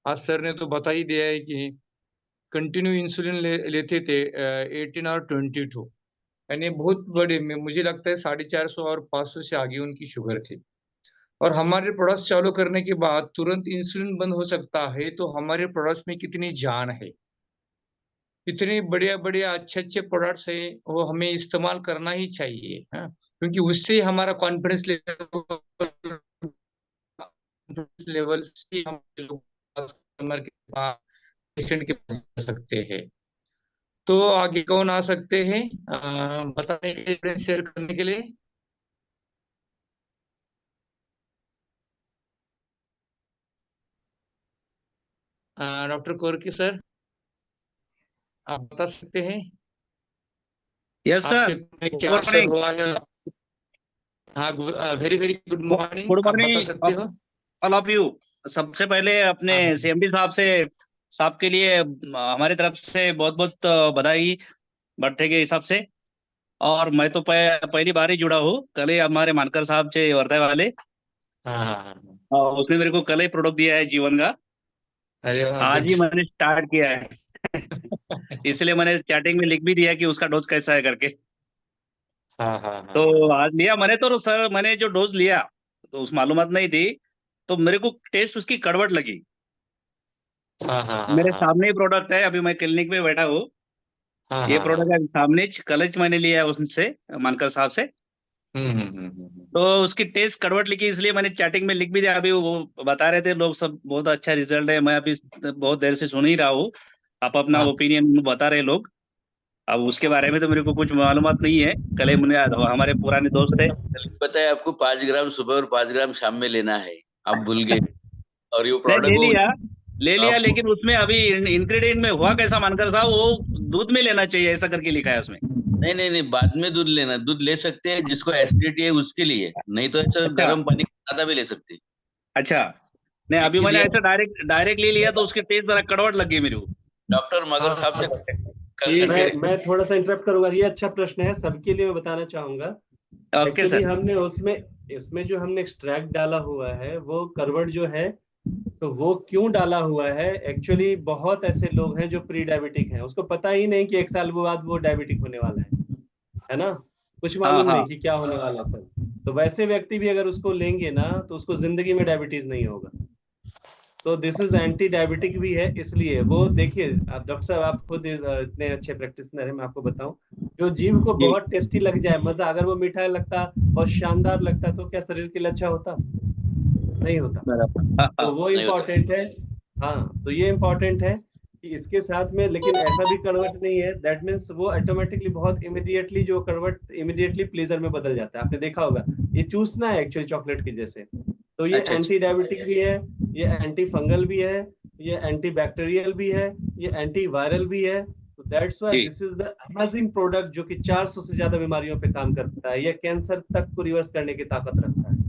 आज सर ने तो बता ही दिया है कि कंटिन्यू इंसुलिन लेते थे 18 और 22, यानी बहुत बड़े में मुझे लगता है 450 और 500 से आगे उनकी शुगर थी। और हमारे प्रोडक्ट्स चालू करने के बाद तुरंत इंसुलिन बंद हो सकता है, तो हमारे प्रोडक्ट्स में कितनी जान है। इतने बढ़िया बढ़िया अच्छे अच्छे प्रोडक्ट्स है, वो हमें इस्तेमाल करना ही चाहिए, हाँ, क्योंकि उससे हमारा कॉन्फिडेंस लेवल से हम लोग कस्टमर के पास, पेशेंट के पास जा सकते हैं। तो आगे कौन आ सकते हैं बताने के लिए, शेयर करने के लिए? डॉक्टर कोरकी सर, आप बता सकते हैं यस आपके सर, में गुड क्या असर मॉर्निंग। हुआ है? हाँ, very very good morning, good आप बता मॉर्निंग सकते हो? All of you. सबसे पहले अपने हाँ सीएमडी साहब के लिए हमारी तरफ से बहुत बहुत बधाई, बर्थडे के हिसाब से। और मैं तो पहली बार ही जुड़ा हूँ, कल ही हमारे मानकर साहब से वर्धा वाले, हाँ हाँ हाँ। और उसने मेरे को कल ही प्रोडक्ट दिया है जीवन का। अरे वाह, आज गुड। ही मैंने स्टार्ट किया है इसलिए मैंने चैटिंग में लिख भी दिया कि उसका डोज कैसा है करके। हाँ हाँ हाँ तो आज लिया मैंने, तो सर मैंने जो डोज लिया तो उस मालूमात नहीं थी, तो मेरे को टेस्ट उसकी कड़वट लगी। हाँ हाँ हाँ मेरे हाँ सामने ही प्रोडक्ट है, अभी मैं क्लिनिक में बैठा हूँ। हाँ ये हाँ हाँ। प्रोडक्ट है सामने, कल मैंने लिया है उनसे, मानकर साहब से। हम्म। तो उसकी टेस्ट कड़वट लिखी, इसलिए मैंने चैटिंग में लिख भी दिया। अभी वो बता रहे थे लोग सब बहुत अच्छा रिजल्ट है, मैं अभी बहुत देर से सुन ही रहा हूँ, आप अपना हाँ ओपिनियन बता रहे लोग। अब उसके बारे में तो मेरे को कुछ मालूमात नहीं है, कल ही मुझे हमारे पुराने दोस्त है। पता है आपको 5 ग्राम सुबह और 5 ग्राम शाम में लेना है, आप भूल गए। और ये नहीं, प्रोडक्ट को ले लिया, आपको लेकिन उसमें अभी इंग्रेडिएंट में हुआ कैसा मानकर साहब, वो दूध में लेना चाहिए ऐसा करके लिखा है उसमें। नहीं, बाद में दूध लेना, दूध ले सकते हैं जिसको एसिडिटी है उसके लिए, नहीं तो ऐसा अच्छा गर्म पानी ज्यादा भी ले सकते हैं। अच्छा। नहीं, अभी लिख ही मैंने दिया ऐसा डायरेक्ट ले लिया, तो उसकी टेस्ट जरा कड़वट लग गई मेरे को। डॉक्टर मगर हाँ साहब से कर ये सके। मैं थोड़ा सा इंटरप्ट करूंगा, ये अच्छा प्रश्न है, सबके लिए मैं बताना चाहूंगा। Okay actually sir. हमने उसमें जो हमने एक्सट्रैक्ट डाला हुआ है वो करवट जो है, तो वो क्यों डाला हुआ है, एक्चुअली बहुत ऐसे लोग हैं जो प्री डायबिटिक हैं, उसको पता ही नहीं कि 1 साल बाद वो डायबिटिक होने वाला है ना, कुछ हाँ मालूम हाँ। नहीं कि क्या होने वाला है फिर। तो वैसे व्यक्ति भी अगर उसको लेंगे ना तो उसको जिंदगी में डायबिटीज नहीं होगा। So this is anti diabetic भी है, इसलिए वो देखिए, आप डॉक्टर साहब आप खुद इतने अच्छे प्रैक्टिशनर हैं, मैं आपको बताऊं, जो जीव को जी। बहुत टेस्टी लग जाए, मजा, अगर वो मीठा लगता, बहुत शानदार लगता, तो क्या शरीर के लिए अच्छा होता? नहीं होता। बराबर। हाँ हाँ। तो वो नहीं होता। इम्पोर्टेंट है। हाँ, तो ये इम्पोर्टेंट है कि इसके साथ में, लेकिन ऐसा भी कन्वर्ट नहीं है, दैट मीन्स वो ऑटोमेटिकली बहुत इमिडिएटली जो कन्वर्ट इमिडिएटली प्लेजर में बदल जाता है, आपने देखा होगा, ये चूसना है एक्चुअली चॉकलेट के जैसे। तो ये अच्छा अच्छा। एंटी डायबिटिक भी है, ये एंटी फंगल भी है, ये एंटी बैक्टीरियल भी है, ये एंटी वायरल भी है। तो दैट्स व्हाई जी this is the amazing product, जो कि 400 से ज्यादा बीमारियों पे काम करता है, ये कैंसर तक को रिवर्स करने की ताकत रखता है।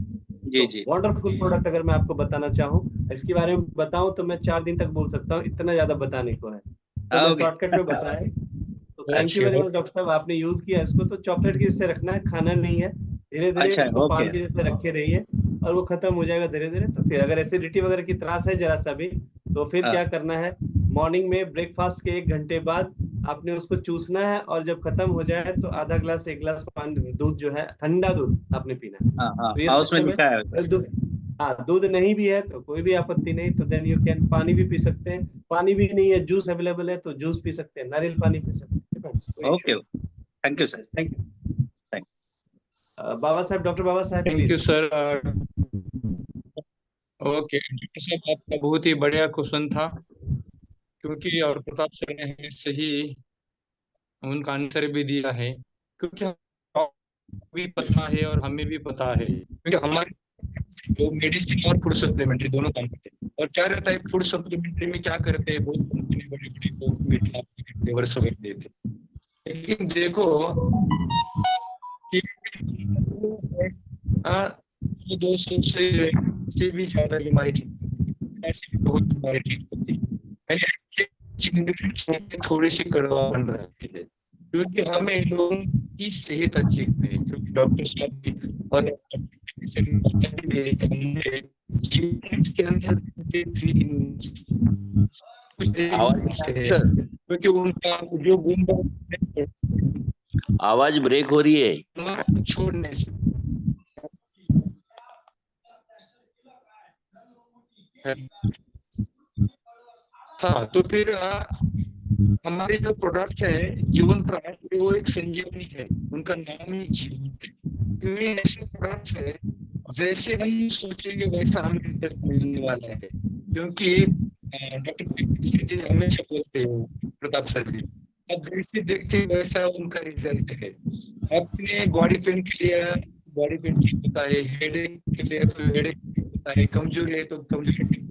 जी तो जी। वंडरफुल प्रोडक्ट अगर मैं आपको बताना चाहूँ, इसके बारे में बताऊं तो मैं 4 दिन तक बोल सकता हूँ, इतना ज्यादा बताने को है, तो मैं ओके। शॉर्टकट में बताया। तो थैंक यू अच्छा। वेरी मच डॉक्टर साहब, आपने यूज किया इसको, तो चॉकलेट की जैसे रखना है, खाना नहीं है, धीरे धीरे अच्छा उसको ओके। पान के जैसे रखे रहिए, और वो खत्म हो जाएगा धीरे धीरे। तो फिर अगर एसिडिटी वगैरह की त्रास है जरा सा भी, तो फिर हाँ क्या करना है, मॉर्निंग में ब्रेकफास्ट के 1 घंटे बाद आपने उसको चूसना है, और जब खत्म हो जाए तो आधा ग्लास 1 ग्लास पानी, दूध जो है, ठंडा दूध आपने पीना है। हाँ हाँ तो ये हाँ, उसमें सिस्टम है। लिखा है। हाँ, दूध नहीं भी है तो कोई भी आपत्ति नहीं, तो देन यू कैन पानी भी पी सकते हैं, पानी भी नहीं है, जूस अवेलेबल है तो जूस पी सकते हैं, नारियल पानी पी सकते हैं, depends, कोई issue okay, thank you sir. नहीं। थैंक थैंक यू बाबा साहब, डॉक्टर बाबा साहब thank you please. Sir. Okay doctor साहब, आपका बहुत ही बढ़िया क्वेश्चन था, क्योंकि और प्रताप सर ने हमें सही उनका आंसर भी दिया है, क्योंकि भी पता है और हमें भी पता है, क्योंकि हमारे जो मेडिसिन और फूड सप्लीमेंट्री दोनों काम करते हैं। और क्या रहता है फूड सप्लीमेंट्री में, क्या करते हैं बहुत कंपनी बड़ी बड़ी लोग मीठा फ्लेवर्स वगैरह देते हैं, लेकिन देखो कि 200 से भी ज्यादा बीमारी ठीक होती है, ऐसी भी बहुत बीमारी ठीक होती है। यानी थोड़ी सी कड़वा बन रही है, क्योंकि हमें लोगों की सेहत अच्छी है, क्योंकि डॉक्टर साहब भी और इसके अंदर क्योंकि उनका जो गुण आवाज ब्रेक हो रही है। छोड़ने से हाँ, तो फिर हमारे जो प्रोडक्ट है जीवन प्रोडक्ट, वो एक संजीवनी है, उनका नाम ही जीवन है। क्योंकि ऐसे प्रोडक्ट्स है जैसे हम सोचेंगे वैसा हमें रिजल्ट मिलने वाला है, क्योंकि डॉक्टर जी हमेशा बोलते हैं, प्रताप सर जी, अब जैसे देखते हैं वैसा उनका रिजल्ट है। अपने बॉडी पेन के लिए बॉडी पेन ठीक होता है, हेडेक के लिए तो हेडेक ठीक होता है, कमजोरी है तो कमजोरी,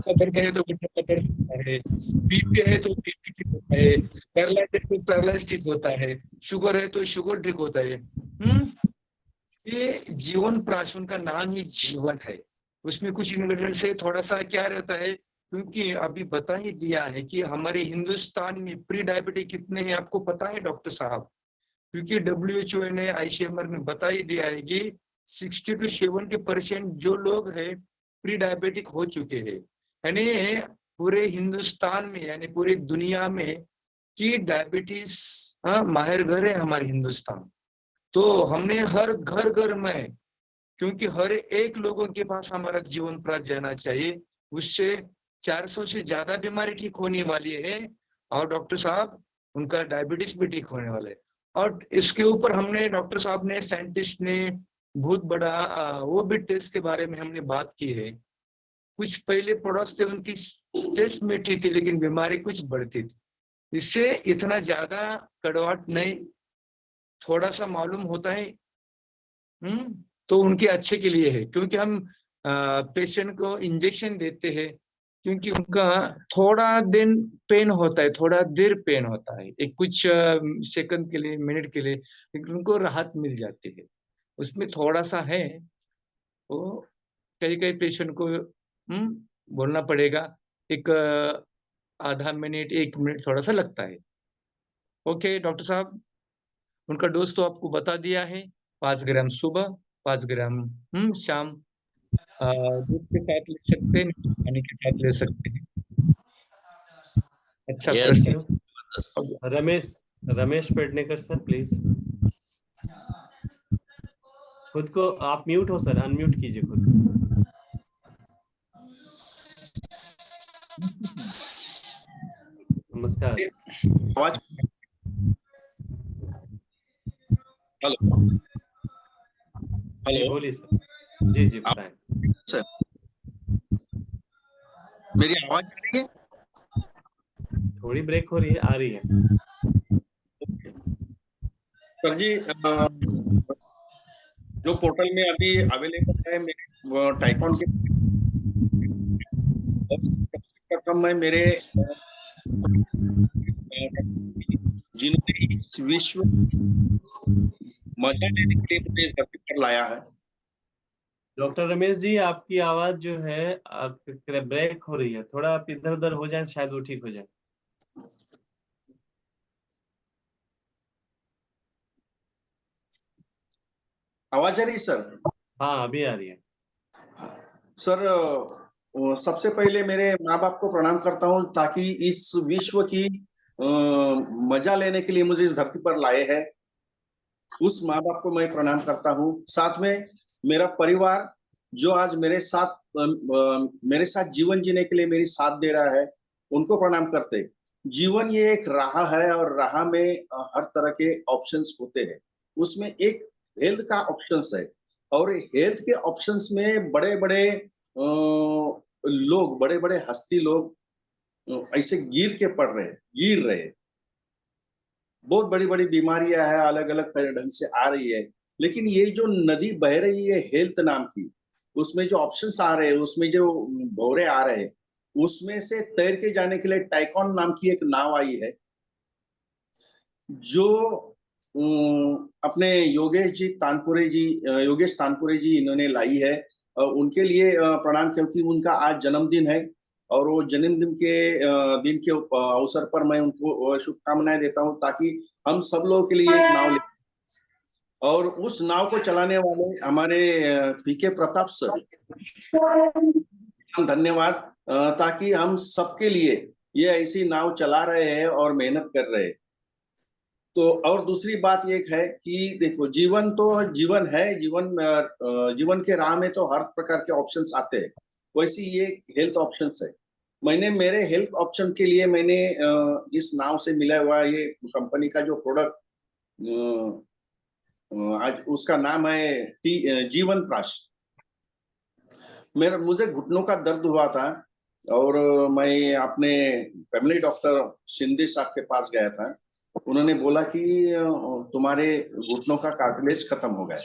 दर्द है तो दर्द होता है, बीपी है तो बीपी ठीक होता है, पैरालाइज है तो पैरालाइज ठीक होता है, शुगर है तो शुगर ठीक होता है। ये जीवन प्राश, उनका नाम ही जीवन है। उसमें कुछ इंग्रेडिएंट्स से थोड़ा सा क्या रहता है, क्योंकि अभी बता ही दिया है कि हमारे हिंदुस्तान में प्री डायबिटिक कितने हैं, आपको पता है डॉक्टर साहब? क्योंकि WHO ने ICMR ने बता ही दिया है कि 60 to 70% जो लोग हैं प्री डायबिटिक हो चुके हैं। यानी पूरे हिंदुस्तान में, यानी पूरी दुनिया में कि डायबिटीज माहिर घर है हमारे हिंदुस्तान। तो हमने हर घर घर में, क्योंकि हर एक लोगों के पास हमारा जीवन प्राप्त जाना चाहिए, उससे 400 से ज्यादा बीमारी ठीक होने वाली है, और डॉक्टर साहब उनका डायबिटीज भी ठीक होने वाला है। और इसके ऊपर हमने डॉक्टर साहब ने, साइंटिस्ट ने बहुत बड़ा वो भी टेस्ट के बारे में हमने बात की है। कुछ पहले प्रोडक्ट्स थे उनकी टेस्ट मीठी थी, लेकिन बीमारी कुछ बढ़ती थी। इससे इतना ज्यादा कड़वाहट नहीं, थोड़ा सा मालूम होता है, तो उनके अच्छे के लिए है, क्योंकि हम पेशेंट को इंजेक्शन देते हैं, क्योंकि उनका थोड़ा दिन पेन होता है, थोड़ा देर पेन होता है, एक कुछ सेकंड के लिए, मिनट के लिए, लेकिन उनको राहत मिल जाती है। उसमें थोड़ा सा है, वो कई कई पेशेंट को बोलना पड़ेगा, एक आधा मिनट 1 मिनट थोड़ा सा लगता है। ओके डॉक्टर साहब, उनका डोज तो आपको बता दिया है, 5 ग्राम सुबह, 5 ग्राम शाम, दूध के साथ ले सकते हैं, पानी के साथ ले सकते हैं। अच्छा Yes. प्रश्न। Ramesh Pednekar sir please. खुद को आप म्यूट हो सर, अनम्यूट कीजिए खुद। नमस्कार। आवाज, हेलो जी बोलिए सर। जी जी बताएं सर, मेरी आवाज आ रही है? थोड़ी ब्रेक हो रही है, आ रही है सर जी, जो पोर्टल में अभी अवेलेबल है मेरे टाइकॉन के, मैं मेरे जिन्होंने इस विश्व मजा लेने के लिए मुझे धरती पर लाया है। डॉक्टर रमेश जी, आपकी आवाज जो है आप ब्रेक हो रही है, थोड़ा आप इधर उधर हो जाए, शायद वो ठीक हो जाए। आवाज आ रही है सर? हाँ अभी आ रही है सर। सबसे पहले मेरे माँ बाप को प्रणाम करता हूँ, ताकि इस विश्व की मजा लेने के लिए मुझे इस धरती पर लाए हैं। उस माँ बाप को मैं प्रणाम करता हूँ। साथ में मेरा परिवार जो आज मेरे साथ जीवन जीने के लिए मेरी साथ दे रहा है, उनको प्रणाम करते। जीवन ये एक राह है, और राह में हर तरह के ऑप्शंस होते हैं। उसमें एक हेल्थ का ऑप्शंस है, और हेल्थ के ऑप्शंस में बड़े बड़े लोग, बड़े बड़े हस्ती लोग ऐसे गिर रहे। बहुत बड़ी बड़ी बीमारियां हैं, अलग अलग ढंग से आ रही है। लेकिन ये जो नदी बह रही है हेल्थ नाम की, उसमें जो ऑप्शंस आ रहे हैं, उसमें जो भौरे आ रहे हैं, उसमें से तैर के जाने के लिए टाइकॉन नाम की एक नाव आई है, जो अपने योगेश तानपुरे जी इन्होंने लाई है। उनके लिए प्रणाम, क्योंकि उनका आज जन्मदिन है और वो जन्मदिन के दिन के अवसर पर मैं उनको शुभकामनाएं देता हूं, ताकि हम सब लोगों के लिए एक नाव ले, और उस नाव को चलाने वाले हमारे पीके प्रताप सर, धन्यवाद। ताकि हम सबके लिए ये ऐसी नाव चला रहे हैं और मेहनत कर रहे हैं। तो और दूसरी बात ये है कि देखो, जीवन तो जीवन है, जीवन के राह में तो हर प्रकार के ऑप्शंस आते हैं, वैसे ये हेल्थ ऑप्शंस है। मैंने मेरे हेल्थ ऑप्शन के लिए मैंने इस नाव से मिला हुआ ये कंपनी का जो प्रोडक्ट, आज उसका नाम है जीवन प्राश। मुझे घुटनों का दर्द हुआ था और मैं अपने फैमिली डॉक्टर शिंदे साहब के पास गया था। उन्होंने बोला कि तुम्हारे घुटनों का कार्टिलेज खत्म हो गया,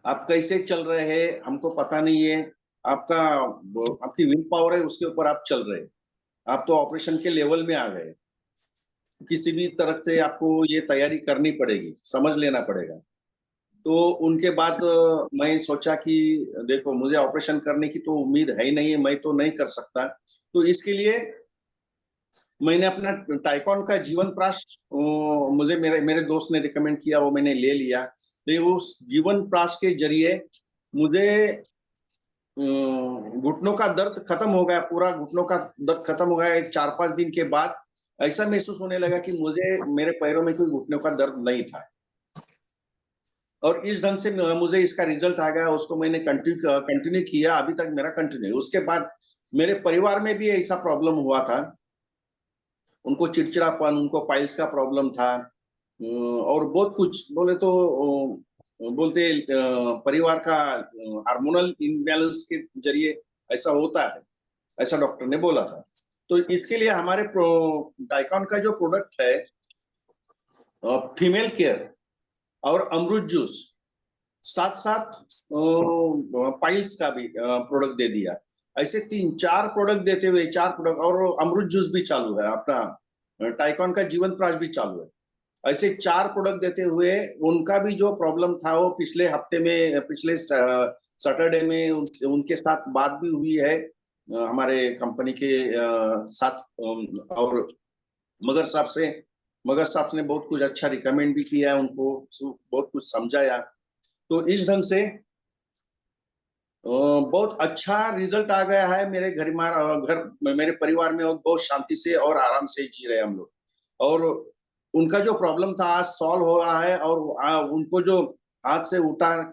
आप कैसे चल रहे हैं हमको पता नहीं है, आपकी विल पावर है उसके ऊपर आप चल रहे हैं, आप तो ऑपरेशन के लेवल में आ गए, किसी भी तरह से आपको ये तैयारी करनी पड़ेगी, समझ लेना पड़ेगा। तो उनके बाद मैं सोचा कि देखो, मुझे ऑपरेशन करने की तो उम्मीद है ही नहीं है, मैं तो नहीं कर सकता। तो इसके लिए मैंने अपना टाइकॉन का जीवन प्राश, मुझे मेरे दोस्त ने रिकमेंड किया, वो मैंने ले लिया। तो उस जीवन प्राश के जरिए मुझे घुटनों का दर्द खत्म हो गया, पूरा घुटनों का दर्द खत्म हो गया। 4-5 दिन के बाद ऐसा महसूस होने लगा कि मेरे पैरों में कोई घुटनों का दर्द नहीं था, और इस ढंग से मुझे इसका रिजल्ट आ गया। उसको मैंने कंटिन्यू किया, अभी तक मेरा कंटिन्यू। उसके बाद मेरे परिवार में भी ऐसा प्रॉब्लम हुआ था, उनको चिड़चिड़ापन, उनको पाइल्स का प्रॉब्लम था, और बहुत कुछ बोलते परिवार का हार्मोनल इम्बैलेंस के जरिए ऐसा होता है, ऐसा डॉक्टर ने बोला था। तो इसके लिए हमारे डाइकॉन का जो प्रोडक्ट है, फीमेल केयर और अमरूद जूस, साथ साथ पाइल्स का भी प्रोडक्ट दे दिया। ऐसे 3-4 प्रोडक्ट देते हुए, 4 प्रोडक्ट, और अमरूद जूस भी चालू है, अपना टाइकॉन का जीवन प्राश भी चालू है। ऐसे 4 प्रोडक्ट देते हुए उनका भी जो प्रॉब्लम था वो पिछले सैटरडे में उनके साथ बात भी हुई है हमारे कंपनी के साथ, और मगर साहब ने बहुत कुछ अच्छा रिकमेंड भी किया है, उनको बहुत कुछ समझाया। तो इस ढंग से बहुत अच्छा रिजल्ट आ गया है मेरे मेरे परिवार में, और बहुत शांति से और आराम से जी रहे हम लोग। और उनका जो प्रॉब्लम था आज सॉल्व हो रहा है, और उनको जो हाथ से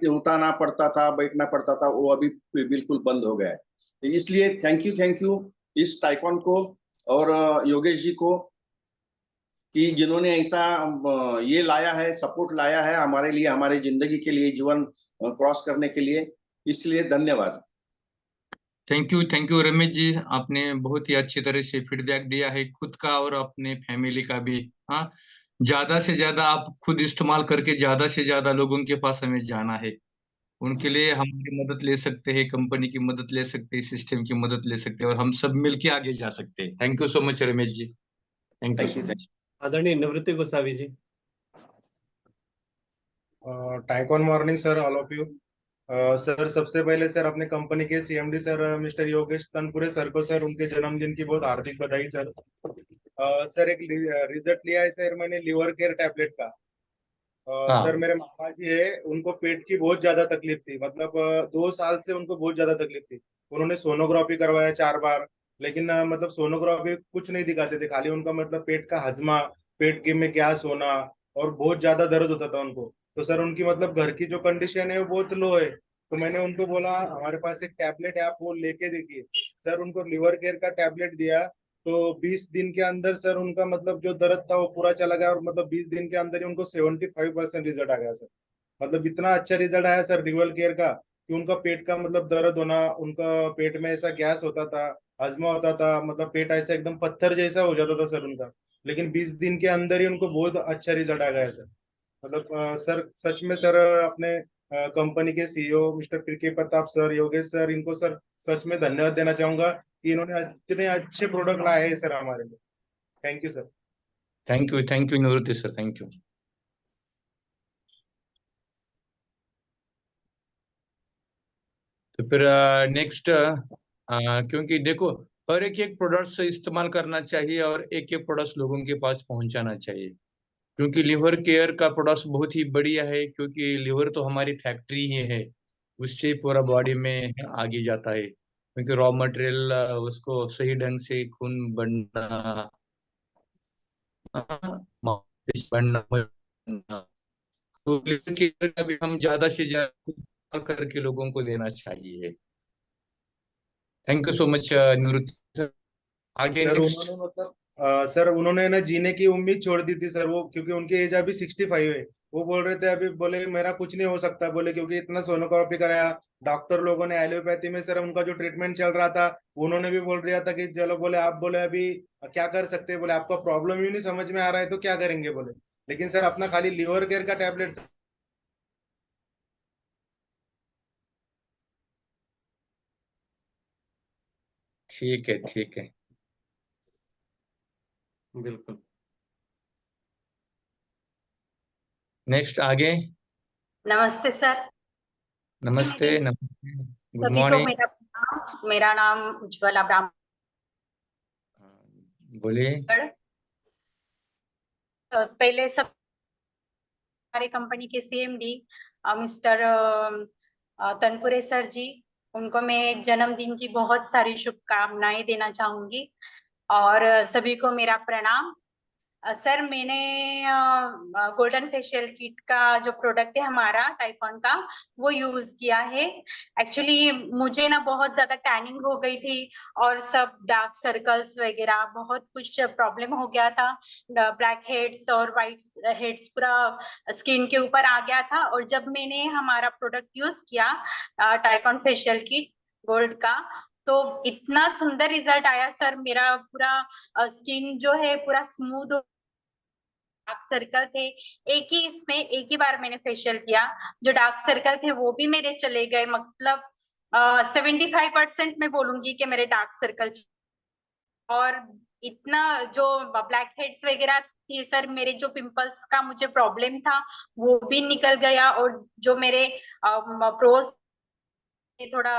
उठाना पड़ता था, बैठना पड़ता था, वो अभी बिल्कुल बंद हो गया है। इसलिए थैंक यू इस टाइकॉन को और योगेश जी को, कि जिन्होंने ऐसा ये लाया है, सपोर्ट लाया है हमारे लिए, हमारे जिंदगी के लिए, जीवन क्रॉस करने के लिए। इसलिए धन्यवाद। थैंक यू रमेश जी, आपने बहुत ही अच्छी तरह से फीडबैक दिया है, खुद का और अपने फैमिली का भी। हाँ, ज्यादा से ज्यादा आप खुद इस्तेमाल करके ज्यादा से ज्यादा लोगों के पास हमें जाना है, उनके लिए हमारी मदद ले सकते हैं, कंपनी की मदद ले सकते हैं, सिस्टम की मदद ले सकते हैं, और हम सब मिलके आगे जा सकते हैं। Thank you so much Ramesh ji, thank you so much. आदरणीय निवृत्ति गोसावी जी। टाइकॉन morning sir, all of you. Sir, सबसे पहले सर अपने कंपनी के CMD sir mister Yogesh Tanpure sir को सर उनके जन्मदिन की बहुत हार्दिक बधाई सर। सर, एक रिजल्ट लिया है सर मैंने लीवर केयर टैबलेट का। सर, मेरे मामा जी है, उनको पेट की बहुत ज्यादा तकलीफ थी, मतलब 2 साल से उनको बहुत ज्यादा तकलीफ थी। उन्होंने सोनोग्राफी करवाया 4 बार, लेकिन मतलब सोनोग्राफी कुछ नहीं दिखाते थे, खाली उनका मतलब पेट का हजमा, पेट के में गैस होना, और बहुत ज्यादा दर्द होता था उनको। तो सर, उनकी मतलब घर की जो कंडीशन है वो बहुत लो है, तो मैंने उनको बोला हमारे पास एक टैबलेट है, आप वो लेके देखिए। सर, उनको लीवर केयर का टैबलेट दिया, तो 20 दिन के अंदर सर उनका मतलब जो दर्द था वो पूरा चला गया, और मतलब 20 दिन के अंदर ही उनको 75% रिजल्ट आ गया सर। मतलब इतना अच्छा रिजल्ट आया सर लीवर केयर का, कि उनका पेट का मतलब दर्द होना, उनका पेट में ऐसा गैस होता था, अजमा होता था, मतलब पेट ऐसा एकदम पत्थर जैसा हो जाता था सर उनका, लेकिन 20 दिन के अंदर ही उनको बहुत अच्छा रिजल्ट आ गया सर। मतलब सर सच में सर अपने कंपनी के सीईओ मिस्टर पीके प्रताप सर, योगेश सर, इनको सर सच में धन्यवाद देना चाहूंगा कि इन्होंने इतने अच्छे प्रोडक्ट लाए हैं सर हमारे लिए। Thank you sir. Thank you निवृत्ति सर, थैंक यू। तो फिर नेक्स्ट, क्योंकि देखो हर एक प्रोडक्ट्स इस्तेमाल करना चाहिए और एक एक प्रोडक्ट्स लोगों के पास पहुंचाना चाहिए, क्योंकि लिवर केयर का प्रोडक्ट्स बहुत ही बढ़िया है, क्योंकि लिवर तो हमारी फैक्ट्री ही है, उससे पूरा बॉडी में आगे जाता है, क्योंकि रॉ मटेरियल उसको सही ढंग से खून बनना, मांसपेशी बनना, तो लिवर केयर का भी हम ज्यादा से ज्यादा करके लोगों को देना चाहिए। थैंक यू सो मच निवृत्ति सर। आगे सर नेक्स्ट। उन्होंने मतलब सर उन्होंने ना जीने की उम्मीद छोड़ दी थी सर, वो क्योंकि उनकी एज अभी 65 है। वो बोल रहे थे अभी, बोले मेरा कुछ नहीं हो सकता, बोले क्योंकि इतना सोनोग्राफी कराया डॉक्टर लोगों ने एलोपैथी में सर, उनका जो ट्रीटमेंट चल रहा था उन्होंने भी बोल दिया था कि चलो, बोले आप बोले अभी क्या कर सकते हैं, बोले आपका प्रॉब्लम ही नहीं समझ में आ रहा है तो क्या करेंगे बोले। लेकिन सर अपना खाली लीवर केयर का टैबलेट ठीक है, ठीक है, बिल्कुल। नेक्स्ट आगे। नमस्ते सर। नमस्ते, नमस्ते, गुड सभी को मॉर्निंग। मेरा नाम उज्ज्वला ब्राह्मण। बोलिए। पहले सब हमारे कंपनी के सीएमडी मिस्टर तनपुरे सर जी, उनको मैं जन्मदिन की बहुत सारी शुभकामनाएं देना चाहूंगी और सभी को मेरा प्रणाम। सर मैंने गोल्डन फेशियल किट का जो प्रोडक्ट है हमारा टाइफॉन का, वो यूज किया है। एक्चुअली मुझे ना बहुत ज्यादा टैनिंग हो गई थी और सब डार्क सर्कल्स वगैरह बहुत कुछ प्रॉब्लम हो गया था, ब्लैक हेड्स और वाइट हेड्स पूरा स्किन के ऊपर आ गया था। और जब मैंने हमारा प्रोडक्ट यूज किया टाइफॉन फेशियल किट गोल्ड का, तो इतना सुंदर रिजल्ट आया सर। मेरा पूरा स्किन जो है पूरा स्मूथ, डार्क सर्कल थे एक ही बार मैंने फेशियल किया, जो डार्क सर्कल थे वो भी मेरे चले गए। मतलब 75% मैं बोलूंगी कि मेरे डार्क सर्कल, और इतना जो ब्लैक हेड्स वगैरह थी सर, मेरे जो पिंपल्स का मुझे प्रॉब्लम था वो भी निकल गया। और जो मेरे प्रोस थोड़ा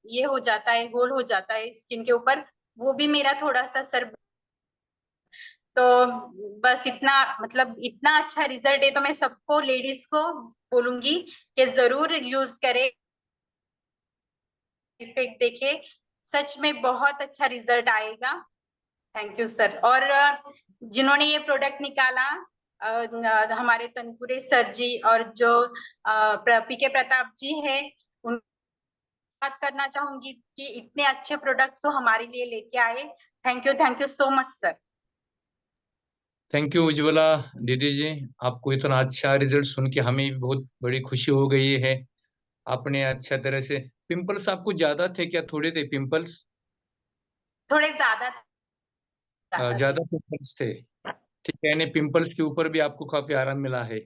ये हो जाता है, होल हो जाता है स्किन के ऊपर, वो भी मेरा थोड़ा सा सर। तो बस इतना, मतलब इतना अच्छा रिजल्ट है, तो मैं सबको लेडीज को बोलूंगी कि जरूर यूज करें, इफेक्ट देखे, सच में बहुत अच्छा रिजल्ट आएगा। Thank you sir. और जिन्होंने ये प्रोडक्ट निकाला हमारे तनपुरे सर जी और जो पीके प्रताप जी है, उन बात करना चाहूंगी कि इतने अच्छे प्रोडक्ट्स वो हमारे लिए लेके आए। Thank you so much sir. Thank you Ujjwala दीदी जी, आपको इतना अच्छा रिजल्ट सुन के हमें भी बहुत बड़ी खुशी हो गई है। आपने अच्छा तरह से, पिंपल्स आपको ज्यादा थे क्या, थोड़े थे पिंपल्स? थोड़े ज्यादा ज्यादा पिंपल्स थे, ठीक है, यानी पिंपल्स के ऊपर भी आपको काफी आराम मिला है।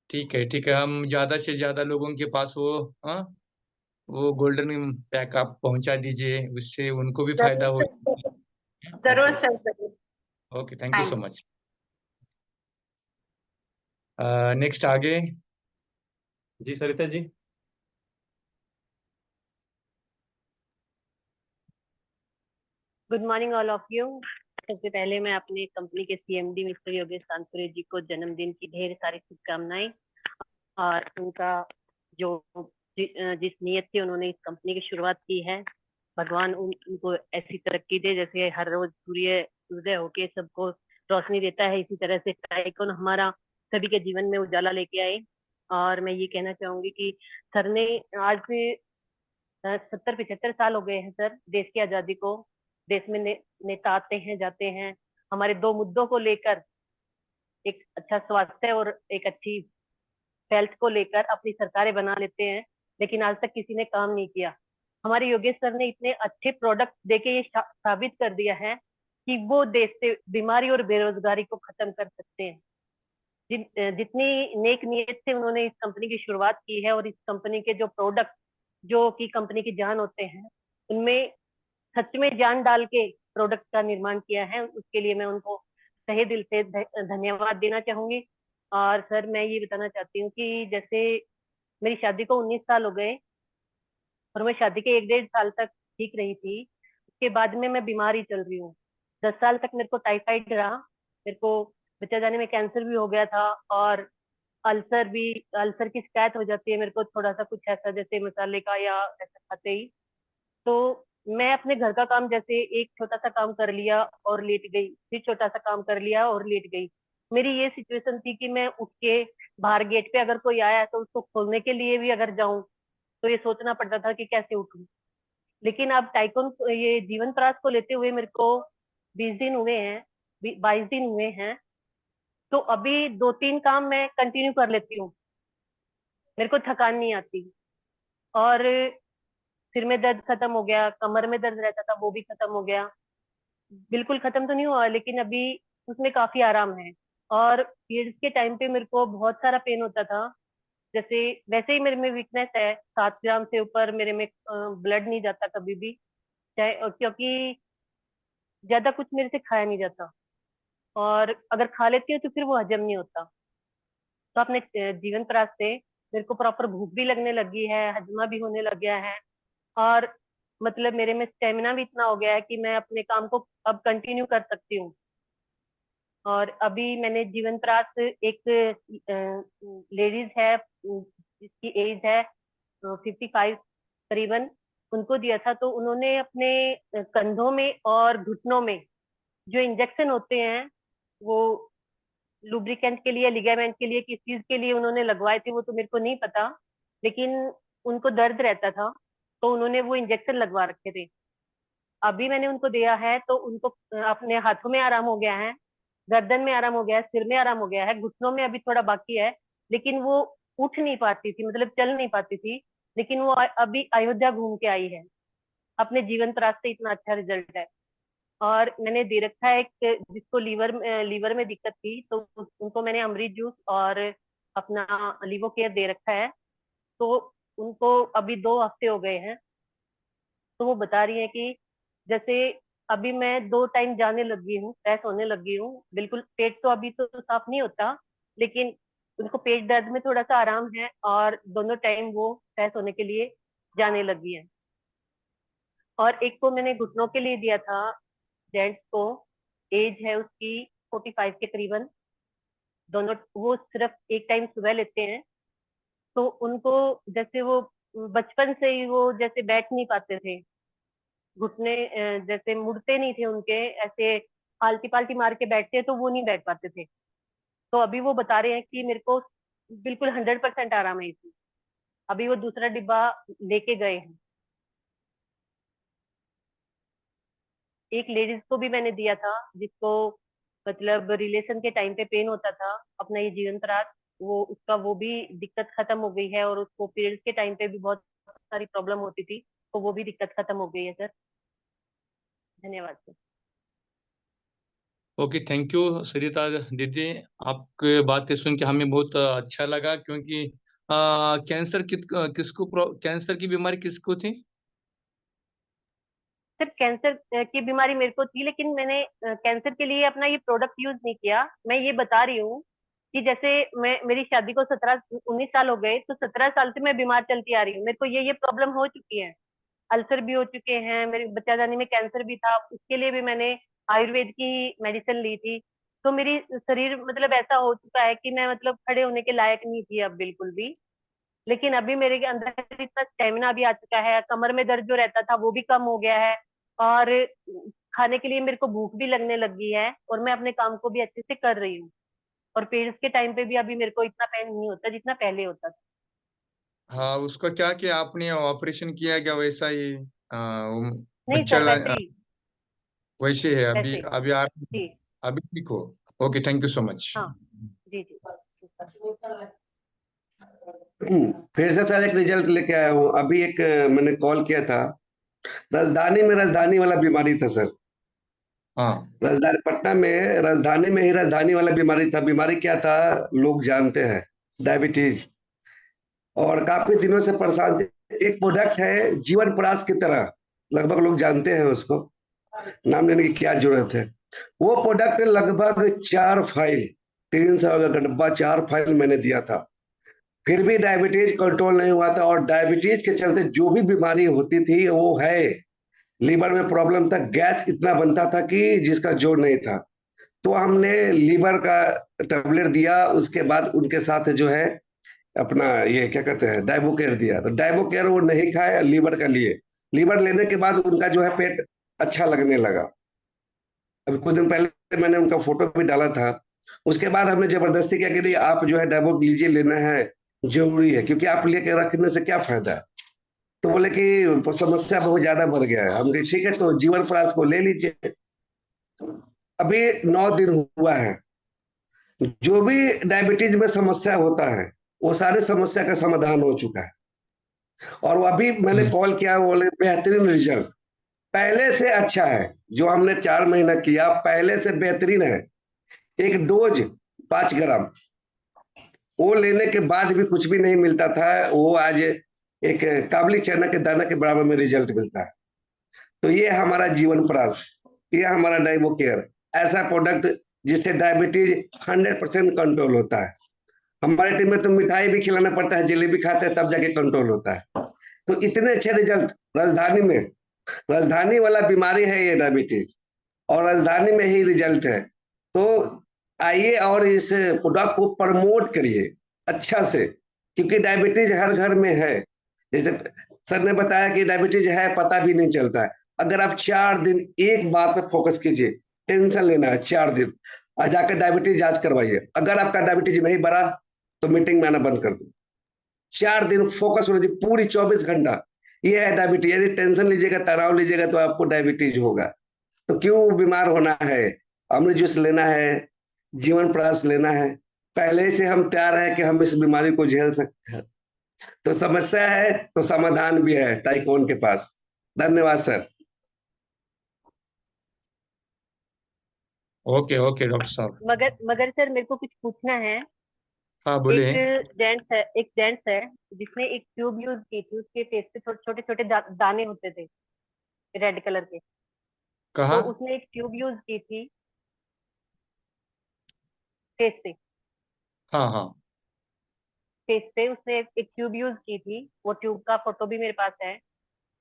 ठीक है, ठीक है, हम ज्यादा से ज्यादा लोगों के पास वो गोल्डन पैक आप पहुंचा दीजिए, उससे उनको भी फायदा हो। जरूर सर, जरूर। Okay, thank you so much. Next आगे। जी Sarita ji. Good morning all of you. सबसे पहले मैं अपने कंपनी के सीएमडी मिस्टर योगेश तानपुरे जी को जन्मदिन की ढेर सारी शुभकामनाएं, और उनका जो जिस नियत से उन्होंने इस कंपनी की शुरुआत की है, भगवान उनको ऐसी तरक्की दे जैसे हर रोज सूर्य उदय होके सबको रोशनी देता है, इसी तरह से टाइकॉन हमारा सभी के जीवन में उजाला लेके आए। और मैं ये कहना चाहूंगी कि सर ने आज से 70-75 साल हो गए हैं सर देश की आजादी को। देश में नेता आते हैं जाते हैं, हमारे दो मुद्दों को लेकर, एक अच्छा स्वास्थ्य और एक अच्छी हेल्थ को लेकर अपनी सरकारें बना लेते हैं, लेकिन आज तक किसी ने काम नहीं किया। हमारे योगेश सर ने इतने अच्छे प्रोडक्ट देके ये साबित कर दिया है कि वो देश से बीमारी और बेरोजगारी को खत्म कर सकते हैं। जितनी नेक नीयत से उन्होंने इस कंपनी की शुरुआत की है और इस कंपनी के जो प्रोडक्ट जो कि कंपनी की जान होते हैं, उनमें सच में जान डाल के प्रोडक्ट का निर्माण किया है, उसके लिए मैं उनको तहे दिल से धन्यवाद देना चाहूंगी। और सर मैं ये बताना चाहती हूँ कि जैसे मेरी शादी को 19 साल हो गए और मैं शादी के 1-1.5 साल तक ठीक रही थी। उसके बाद में मैं बीमार ही चल रही हूँ। 10 साल तक मेरे को टाइफाइड रहा, मेरे को बच्चा जाने में कैंसर भी हो गया था और अल्सर की शिकायत हो जाती है मेरे को, थोड़ा सा कुछ ऐसा जैसे मसाले का या ऐसा खाते ही। तो मैं अपने घर का काम जैसे एक छोटा सा काम कर लिया और लेट गई, फिर छोटा सा काम कर लिया और लेट गई। मेरी ये सिचुएशन थी कि मैं उठ के बाहर गेट पे अगर कोई आया तो उसको खोलने के लिए भी अगर जाऊं तो ये सोचना पड़ता था कि कैसे उठूं। लेकिन अब टाइकोन ये जीवन प्रयास को लेते हुए मेरे को 20 दिन हुए हैं, 22 दिन हुए हैं। तो अभी 2-3 काम मैं कंटिन्यू कर लेती हूँ, मेरे को थकान नहीं आती। और सिर में दर्द खत्म हो गया, कमर में दर्द रहता था वो भी खत्म हो गया। बिल्कुल खत्म तो नहीं हुआ लेकिन अभी उसमें काफी आराम है। और पीरियड्स के टाइम पे मेरे को बहुत सारा पेन होता था, जैसे वैसे ही मेरे में वीकनेस है, 7 ग्राम से ऊपर मेरे में ब्लड नहीं जाता कभी भी, चाहे क्योंकि ज्यादा कुछ मेरे से खाया नहीं जाता और अगर खा लेती हूँ तो फिर वो हजम नहीं होता। तो अपने जीवन प्रयास से मेरे को प्रॉपर भूख भी लगने लगी है, हजमा भी होने लग गया है और मतलब मेरे में स्टेमिना भी इतना हो गया है कि मैं अपने काम को अब कंटिन्यू कर सकती हूँ। और अभी मैंने जीवन प्रयास एक लेडीज है जिसकी एज है 55 करीबन, उनको दिया था। तो उन्होंने अपने कंधों में और घुटनों में जो इंजेक्शन होते हैं वो लुब्रिकेंट के लिए, लिगामेंट के लिए, किस चीज के लिए उन्होंने लगवाए थे वो तो मेरे को नहीं पता, लेकिन उनको दर्द रहता था तो उन्होंने वो इंजेक्शन लगवा रखे थे। अभी मैंने उनको दिया है तो उनको अपने हाथों में आराम हो गया है, गर्दन में आराम हो गया है, सिर में आराम हो गया है, घुटनों में अभी थोड़ा बाकी है, लेकिन वो उठ नहीं पाती थी, मतलब चल नहीं पाती थी, लेकिन वो अभी अयोध्या घूम के आई है। अपने जीवन प्रयास से इतना अच्छा रिजल्ट है। और मैंने दे रखा है एक जिसको लीवर में दिक्कत थी तो उनको मैंने अमृत जूस और अपना लिवो केयर दे रखा है। तो उनको अभी 2 हफ्ते हो गए हैं। तो वो बता रही है कि जैसे अभी मैं 2 टाइम जाने लगी हूँ, फ्रेश होने लगी हूँ, बिल्कुल पेट तो अभी तो साफ नहीं होता, लेकिन उनको पेट दर्द में थोड़ा सा आराम है और दोनों टाइम वो फ्रेश होने के लिए जाने लगी है। और एक को मैंने घुटनों के लिए दिया था, जेंट्स को, एज है उसकी 45 के करीबन, दोनों वो सिर्फ एक टाइम सुबह लेते हैं। तो उनको जैसे वो बचपन से ही वो जैसे बैठ नहीं पाते थे, घुटने जैसे मुड़ते नहीं थे उनके, ऐसे आलती पालती मार के बैठते तो वो नहीं बैठ पाते थे। तो अभी वो बता रहे हैं कि मेरे को बिल्कुल 100% आराम है इसमें। अभी वो दूसरा डिब्बा लेके गए हैं। एक लेडीज को भी मैंने दिया था जिसको मतलब रिलेशन के टाइम पे पेन होता था, अपना ये जीवन प्रयास, वो उसका वो भी दिक्कत खत्म हो गई है और उसको पीरियड्स के टाइम पे भी बहुत सारी प्रॉब्लम होती थी, तो वो भी दिक्कत खत्म हो गई है सर। धन्यवाद सर। ओके, थैंक यू सरिता दीदी। आपकी बातें सुन के हमें बहुत अच्छा लगा, क्योंकि कैंसर कैंसर की बीमारी किसको थी? सर कैंसर की बीमारी मेरे को थी, लेकिन मैंने कैंसर के लिए अपना ये प्रोडक्ट यूज नहीं किया। मैं ये बता रही हूँ कि जैसे मेरी शादी को 19 साल हो गए, तो 17 साल से मैं बीमार चलती आ रही हूँ। मेरे को ये प्रॉब्लम हो चुकी है, अल्सर भी हो चुके हैं, मेरे बच्चा जाने में कैंसर भी था, उसके लिए भी मैंने आयुर्वेद की मेडिसिन ली थी। तो मेरी शरीर मतलब ऐसा हो चुका है कि मैं मतलब खड़े होने के लायक नहीं थी अब बिल्कुल भी। लेकिन अभी मेरे के अंदर इतना स्टेमिना भी आ चुका है, कमर में दर्द जो रहता था वो भी कम हो गया है और खाने के लिए मेरे को भूख भी लगने लगी है और मैं अपने काम को भी अच्छे से कर रही हूँ। और पीरियड्स के टाइम पे भी अभी मेरे को इतना पेन नहीं होता जितना पहले होता था। हाँ, उसका क्या किया आपने? ऑपरेशन किया क्या वैसा ही? नहीं बच्चा सर, वैसे ही, वैसे है अभी? वैसे अभी आप जी। अभी ठीक हो? Okay, thank you so much. हाँ जी जी। फिर से सर एक रिजल्ट लेके आया हूँ। अभी एक मैंने कॉल किया था, राजधानी में राजधानी वाला बीमारी था सर। हाँ राजधानी पटना में, राजधानी में ही राजधानी वाला बीमारी था। बीमारी क्या था लोग जानते हैं, डायबिटीज। और काफी दिनों से परेशान थे। एक प्रोडक्ट है जीवन प्रकाश की तरह, लगभग लोग जानते हैं उसको, नाम लेने की क्या जरूरत है। वो प्रोडक्ट लगभग 4 फाइल, 300 का डब्बा, 4 फाइल मैंने दिया था, फिर भी डायबिटीज कंट्रोल नहीं हुआ था। और डायबिटीज के चलते जो भी बीमारी होती थी वो है, लीवर में प्रॉब्लम था, गैस इतना बनता था कि जिसका जोर नहीं था। तो हमने लीवर का टेबलेट दिया, उसके बाद उनके साथ जो है अपना ये क्या कहते हैं डाइबोकेयर दिया। तो डाइबोकेयर वो नहीं खाए, लीवर का लिए। लीवर लेने के बाद उनका जो है पेट अच्छा लगने लगा। अभी कुछ दिन पहले मैंने उनका फोटो भी डाला था। उसके बाद हमने जबरदस्ती क्या कि नहीं आप जो है डाइबो लीजिए, लेना है जरूरी है, क्योंकि आप लेके रखने से क्या फायदा है। तो बोले कि समस्या बहुत ज्यादा बढ़ गया है। हम कहे ठीक है तो जीवन प्रकाश को ले लीजिए। अभी 9 दिन हुआ है। जो भी डायबिटीज में समस्या होता है वो सारे समस्या का समाधान हो चुका है। और वो अभी मैंने कॉल किया, बोले बेहतरीन रिजल्ट, पहले से अच्छा है। जो हमने 4 महीना किया पहले से बेहतरीन है। एक डोज 5 ग्राम वो लेने के बाद भी कुछ भी नहीं मिलता था, वो आज एक काबली चना के दाना के बराबर में रिजल्ट मिलता है। तो ये हमारा जीवन प्रकाश, ये हमारा डाइबोकेयर, ऐसा प्रोडक्ट जिससे डायबिटीज 100% कंट्रोल होता है। हमारे टीम में तो मिठाई भी खिलाना पड़ता है, जलेबी खाते हैं तब जाके कंट्रोल होता है। तो इतने अच्छे रिजल्ट राजधानी में, राजधानी वाला बीमारी है ये डायबिटीज, और राजधानी में ही रिजल्ट है। तो आइए और इस प्रोडक्ट को प्रमोट करिए अच्छा से, क्योंकि डायबिटीज हर घर में है। जैसे सर ने बताया कि डायबिटीज है पता भी नहीं चलता है। अगर आप 4 दिन एक बात पर फोकस कीजिए, टेंशन लेना है 4 दिन, और जाकर डायबिटीज जांच करवाइए। अगर आपका डायबिटीज नहीं बढ़ा तो मीटिंग में आना बंद कर दो। 4 दिन फोकस होना चाहिए, पूरी 24 घंटा। ये है डायबिटीज। यदि टेंशन लीजिएगा, तनाव लीजिएगा तो आपको डायबिटीज होगा। तो क्यों बीमार होना है? अमृत जूस लेना है, जीवन प्रकाश लेना है। पहले से हम तैयार हैं कि हम इस बीमारी को झेल सकते हैं। तो समस्या है तो समाधान भी है टाइकोन के पास। धन्यवाद सर। ओके ओके डॉक्टर साहब। मगर सर मेरे को कुछ पूछना है। हाँ बोलिए। एक जेंट्स है जिसने एक ट्यूब यूज की थी, उसके फेस पे छोटे छोटे दाने होते थे रेड कलर के। कहा? तो उसने एक ट्यूब यूज की थी फेस पे। हाँ हाँ फेस पे उसने एक ट्यूब यूज की थी। वो ट्यूब का फोटो भी मेरे पास है,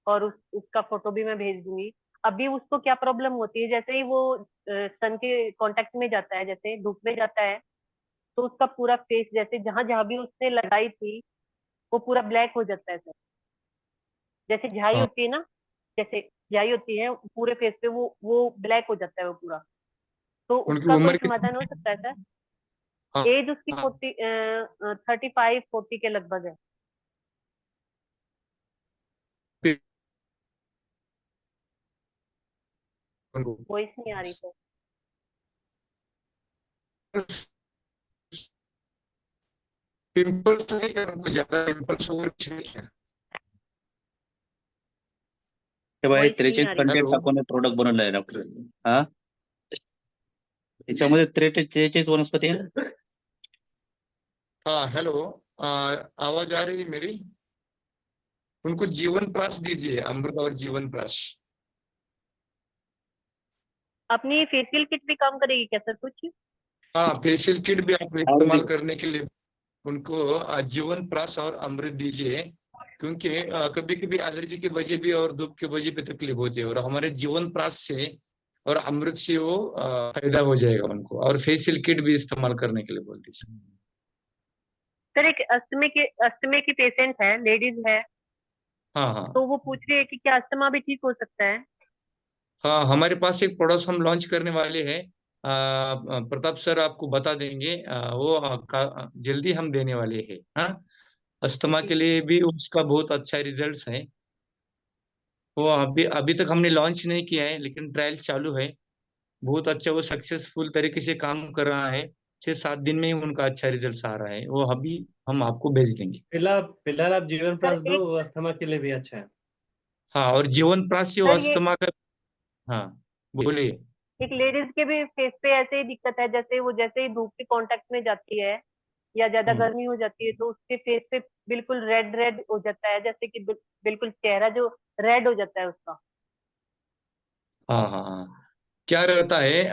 और उसका फोटो भी मैं भेज दूंगी। अभी उसको क्या प्रॉब्लम होती है, जैसे ही वो सन के कांटेक्ट में जाता है, जैसे धूप में जाता है, तो उसका पूरा फेस जैसे जहां जहां भी उसने लगाई थी वो पूरा ब्लैक हो जाता है सर। जैसे झाई हाँ। होती है ना, जैसे झाई होती है पूरे फेस पे, वो ब्लैक हो जाता है वो पूरा। तो उनकी उसका कोई उम्र कितनी? समाधान हो सकता है सर? हाँ एज उसकी हाँ 35-40 के लगभग है। उनको वॉइस नहीं आ रही सर। पिंपल्स नहीं है उनको, ज्यादा पिंपल्स और है क्या? हे भाई वॉइस नहीं 43 आ रही। कंटेंट हॅलो टाकून प्रोडक्ट बनवलाय डॉक्टर. हा याच्यामध्ये 43 वनस्पती आहे. हाँ हेलो, आवाज आ रही है मेरी? उनको जीवन प्रकाश दीजिए, अमृत और जीवन प्रकाश। अपनी फेशियल किट भी काम करेगी क्या सर कुछ? हाँ फेशियल किट भी आप इस्तेमाल करने के लिए उनको जीवन प्रकाश और अमृत दीजिए, क्योंकि कभी कभी एलर्जी की वजह भी और धूप की वजह भी तकलीफ होती है, और हमारे जीवन प्रकाश से और अमृत से वो फायदा हो जाएगा उनको। और फेशियल किट भी इस्तेमाल करने के लिए बोल दीजिए। सर एक अस्थमे की पेशेंट है, लेडीज है, हाँ हाँ तो वो पूछ रही है कि क्या अस्थमा भी ठीक हो सकता है? हाँ, हमारे पास एक प्रोडक्ट हम लॉन्च करने वाले हैं। प्रताप सर आपको बता देंगे, वो जल्दी हम देने वाले हैं। हाँ, अस्थमा के लिए भी उसका बहुत अच्छा रिजल्ट्स है। वो अभी अभी तक हमने लॉन्च नहीं किया है, लेकिन ट्रायल चालू है। बहुत अच्छा, वो सक्सेसफुल तरीके से काम कर रहा है। 6-7 दिन में ही उनका अच्छा रिजल्ट आ रहा है। वो अभी हम आपको भेज देंगे। फिलहाल आप जीवन सर प्रकाश दो, एक वो अस्थमा के लिए भी अच्छा है। हाँ, और जीवन प्राश से वो सर ये अस्थमा का। हाँ बोलिए। एक लेडीज के भी फेस पे ऐसे ही दिक्कत है, जैसे ही धूप के कांटेक्ट में जाती है या ज्यादा गर्मी हो जाती है तो उसके फेस पे बिल्कुल रेड रेड हो जाता है, जैसे कि बिल्कुल चेहरा जो रेड हो जाता है उसका। हाँ हाँ हाँ। क्या रहता है,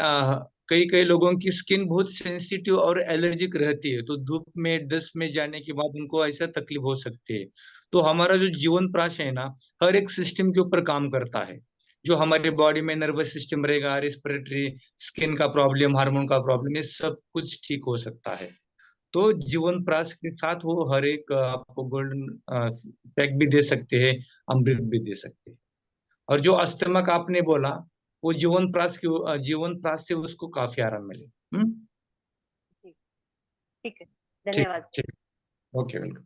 कई कई लोगों की स्किन बहुत सेंसिटिव और एलर्जिक रहती है, तो धूप में डस्ट में जाने के बाद उनको ऐसा तकलीफ हो सकती है। तो हमारा जो जीवन प्राश है ना, हर एक सिस्टम के ऊपर काम करता है। जो हमारे बॉडी में नर्वस सिस्टम रहेगा, रेस्पिरेटरी, स्किन का प्रॉब्लम, हार्मोन का प्रॉब्लम, ये सब कुछ ठीक हो सकता है। तो जीवन प्राश के साथ वो हर एक आपको गोल्डन पैक भी दे सकते हैं, अमृत भी दे सकते हैं। और जो अस्थमा का आपने बोला, वो जीवन प्राश से उसको काफी आराम मिले। ठीक है, ठीक धन्यवाद। ठीक। Okay, welcome.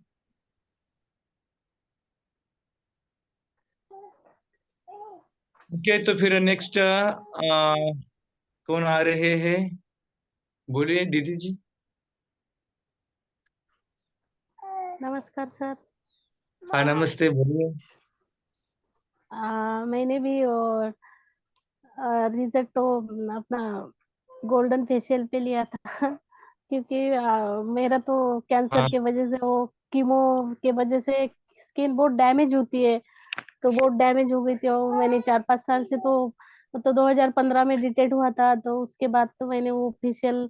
ओके, तो फिर नेक्स्ट कौन आ रहे हैं? बोलिए दीदी जी। नमस्कार सर। हाँ नमस्ते, बोलिए। मैंने भी रिजल्ट तो अपना गोल्डन फेशियल पे लिया था क्योंकि मेरा तो कैंसर हाँ के वजह से, वो कीमो के वजह से स्किन बहुत डैमेज होती है, तो बहुत डैमेज हो गई थी। और मैंने 4-5 साल से तो 2015 में डिटेक्ट हुआ था, तो उसके बाद तो मैंने वो फेशियल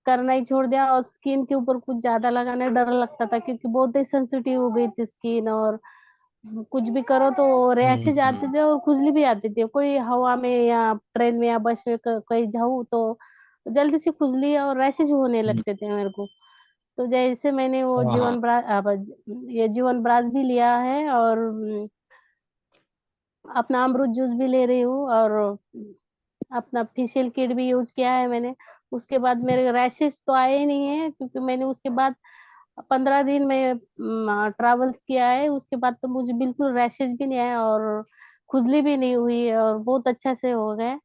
करना ही छोड़ दिया। और स्किन के ऊपर कुछ ज्यादा लगाने डर लगता था क्योंकि बहुत ही सेंसिटिव हो गई थी स्किन, और कुछ भी करो तो रैशेज आते थे और खुजली भी आती थी। कोई हवा में या ट्रेन में या बस में कहीं जाऊँ तो जल्दी से खुजली और रैशेज होने लगते थे मेरे को। तो जैसे मैंने वो हाँ हाँ। ये जीवन ब्रास भी लिया है, और अपना अमरूद जूस भी ले रही हूँ, और अपना फेशियल किट भी यूज किया है मैंने। उसके बाद मेरे रैशेज तो आए ही नहीं है क्योंकि मैंने उसके बाद 15 दिन में ट्रेवल्स किया है। उसके बाद तो मुझे बिल्कुल रैशेज भी नहीं आया और खुजली भी नहीं हुई और बहुत अच्छा से हो गए।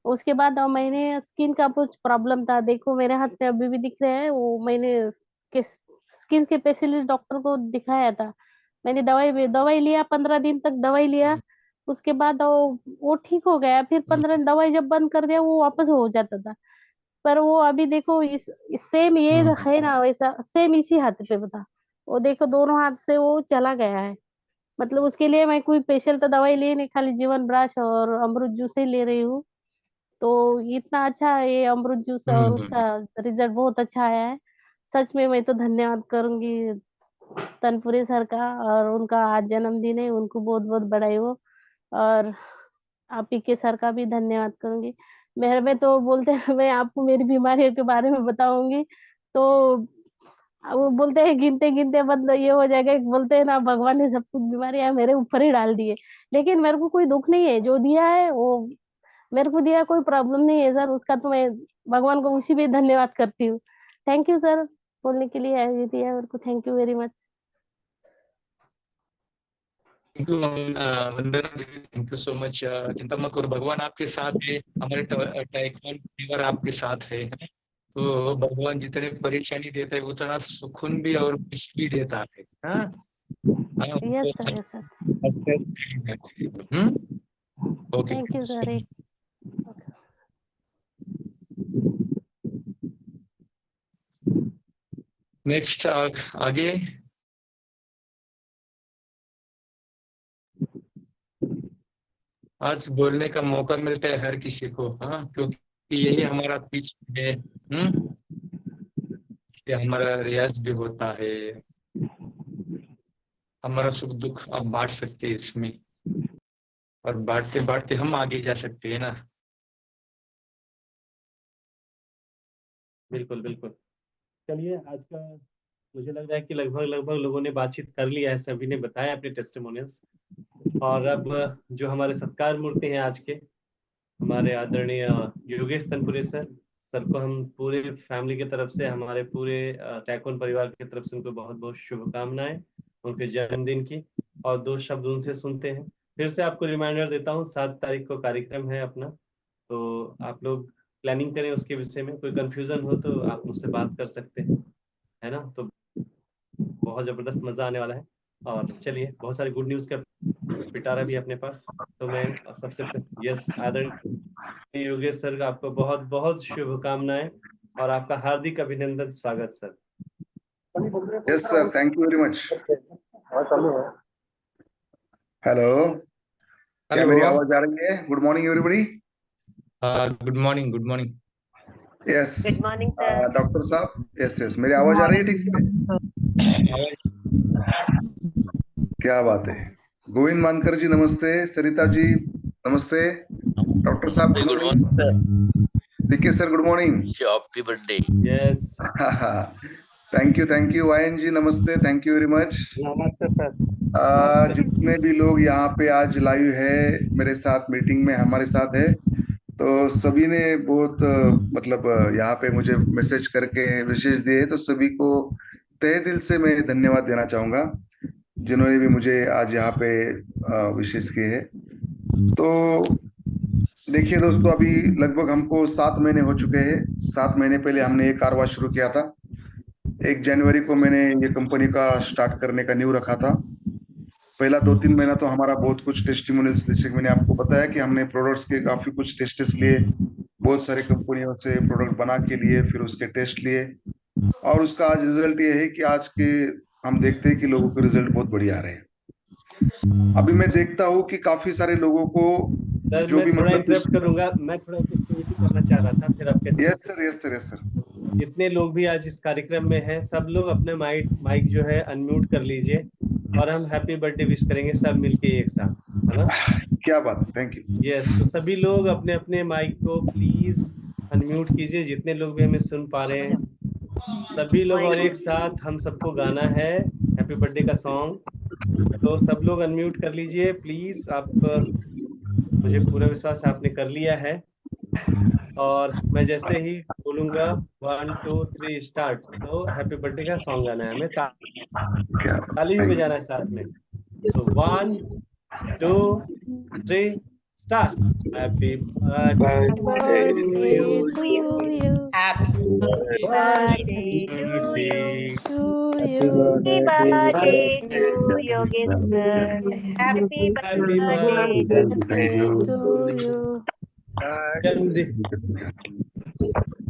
उसके बाद मैंने स्किन का कुछ प्रॉब्लम था, देखो मेरे हाथ में अभी भी दिख रहे हैं, वो मैंने स्किन के स्पेशलिस्ट डॉक्टर को दिखाया था। मैंने दवाई लिया, 15 दिन तक दवाई लिया। उसके बाद वो ठीक हो गया, फिर 15 दिन दवाई जब बंद कर दिया वो वापस हो जाता था। पर वो अभी देखो इस सेम ये है ना, वैसा सेम इसी हाथ पे बता, वो देखो दोनों हाथ से वो चला गया है। मतलब उसके लिए मैं कोई स्पेशल तो दवाई ली नहीं, खाली जीवन ब्राश और अमरूद जूस ही ले रही हूँ। तो इतना अच्छा है ये अमरूद जूस, और उसका रिजल्ट बहुत अच्छा आया है। सच में मैं तो धन्यवाद करूंगी तनपुरे सर का, और उनका आज जन्मदिन है, उनको बहुत बहुत बधाई हो। और आप ही के सर का भी धन्यवाद करूंगी। मेरे में तो बोलते हैं मैं आपको मेरी बीमारियों के बारे में बताऊंगी तो वो बोलते हैं गिनते गिनते मतलब ये हो जाएगा, बोलते हैं ना भगवान ने सब कुछ बीमारियां मेरे ऊपर ही डाल दी है। लेकिन मेरे को कोई दुख नहीं है, जो दिया है वो मेरे को दिया, कोई प्रॉब्लम नहीं है सर, उसका तो मैं भगवान को उसी पे धन्यवाद करती हूँ। थैंक यू सर, बोलने के लिए ये दिया मेरे को, thank you very much. Thank you Vandana दीदी, थैंक यू सो मच। चिंता मत करो, भगवान आपके साथ है, हमारे टाइकॉन परिवार आपके साथ है। तो भगवान जितने परेशानी देता है उतना सुकून भी और खुशी भी देता है। हाँ हाँ। Yes sir, yes sir, okay, thank you sir. Next आगे। आज बोलने का मौका मिलता है हर किसी को, हाँ, क्योंकि यही हमारा पीछ है। कि हमारा रियाज भी होता है, हमारा सुख दुख आप बांट सकते हैं इसमें, और बांटते बांटते हम आगे जा सकते हैं ना। बिल्कुल बिल्कुल। चलिए, आज का मुझे लग रहा है कि लगभग लगभग लोगों ने बातचीत कर लिया है, सभी ने बताया अपने टेस्टिमोनियल्स। और अब जो हमारे सत्कार मूर्ति हैं आज के, हमारे आदरणीय योगेश तनपुरे सर को हम पूरे फैमिली की तरफ से, हमारे पूरे टैकोन परिवार की तरफ से उनको बहुत बहुत शुभकामनाएं उनके जन्मदिन की। और 2 शब्द उनसे सुनते हैं। फिर से आपको रिमाइंडर देता हूँ, 7 तारीख को कार्यक्रम है अपना, तो आप लोग प्लानिंग करें उसके विषय में। कोई कंफ्यूजन हो तो आप मुझसे बात कर सकते हैं, है ना। तो बहुत जबरदस्त मजा आने वाला है। और चलिए, बहुत सारे गुड न्यूज का पिटारा भी अपने पास। तो मैं सबसे यस आदरणीय योगेश सर का आपको बहुत बहुत शुभकामनाएं और आपका हार्दिक अभिनंदन, स्वागत sir. Yes sir, thank you very much. Hello, क्या मेरी आवाज आ रही है? Good morning everybody. Good morning, good morning. Yes good morning sir. Doctor साहब, यस यस, मेरी आवाज आ रही है ठीक से? क्या बात है। गोविंद मानकर जी नमस्ते, सरिता जी नमस्ते, डॉक्टर साहब good good morning, morning PK sir good morning. Sir, happy birthday. Yes, thank you वायन जी नमस्ते, थैंक यू वेरी मच। नमस्ते सर। जितने भी लोग यहाँ पे आज लाइव है मेरे साथ मीटिंग में हमारे साथ है, तो सभी ने बहुत मतलब यहाँ पे मुझे मैसेज करके विशेष दिए, तो सभी को तहे दिल से मैं धन्यवाद देना चाहूंगा जिन्होंने भी मुझे आज यहाँ पे विशेष किए है। तो देखिए दोस्तों, अभी लगभग हमको 7 महीने हो चुके हैं। 7 महीने पहले हमने एक कारवा शुरू किया था। 1 जनवरी को मैंने ये कंपनी का स्टार्ट करने का नींव रखा था। पहला 2-3 महीना तो हमारा बहुत कुछ टेस्टिमोनियल्स, जैसे मैंने आपको बताया कि हमने प्रोडक्ट्स के काफी कुछ टेस्ट्स लिए, बहुत सारे कंपनियों से प्रोडक्ट बना के लिए, फिर उसके टेस्ट लिए, और उसका आज रिजल्ट ये है कि आज के हम देखते हैं कि लोगों के रिजल्ट बहुत बढ़िया आ रहे हैं। अभी मैं देखता हूँ कि काफी सारे लोगों को सर जो मैं भी थोड़ा मतलब इंटरप्ट करूंगा, मैं थोड़ा एक्टिविटी करना चाह रहा था, फिर आपके yes sir, yes sir, yes sir. जितने लोग भी आज इस कार्यक्रम में हैं, सब लोग अपने माइक जो है अनम्यूट कर लीजिए और हम हैप्पी बर्थडे विश करेंगे सब मिलके एक साथ, है ना? क्या बात, थैंक यू। यस, तो सभी लोग अपने अपने माइक को प्लीज अनम्यूट कीजिए, जितने लोग भी हमें सुन पा रहे हैं सभी लोग, और एक साथ हम सबको गाना है हैप्पी बर्थडे का सॉन्ग। तो सब लोग अनम्यूट कर लीजिए प्लीज। आप, मुझे पूरा विश्वास है आपने कर लिया है, और मैं जैसे ही बोलूंगा 1 2 3 स्टार्ट, तो हैप्पी बर्थडे का सॉन्ग गाना है, हमें ताली भी बजाना है साथ में। So 1 2 3 start. Happy birthday to you, Happy birthday to Happy you. birthday to Yogesh sir. Happy birthday To you.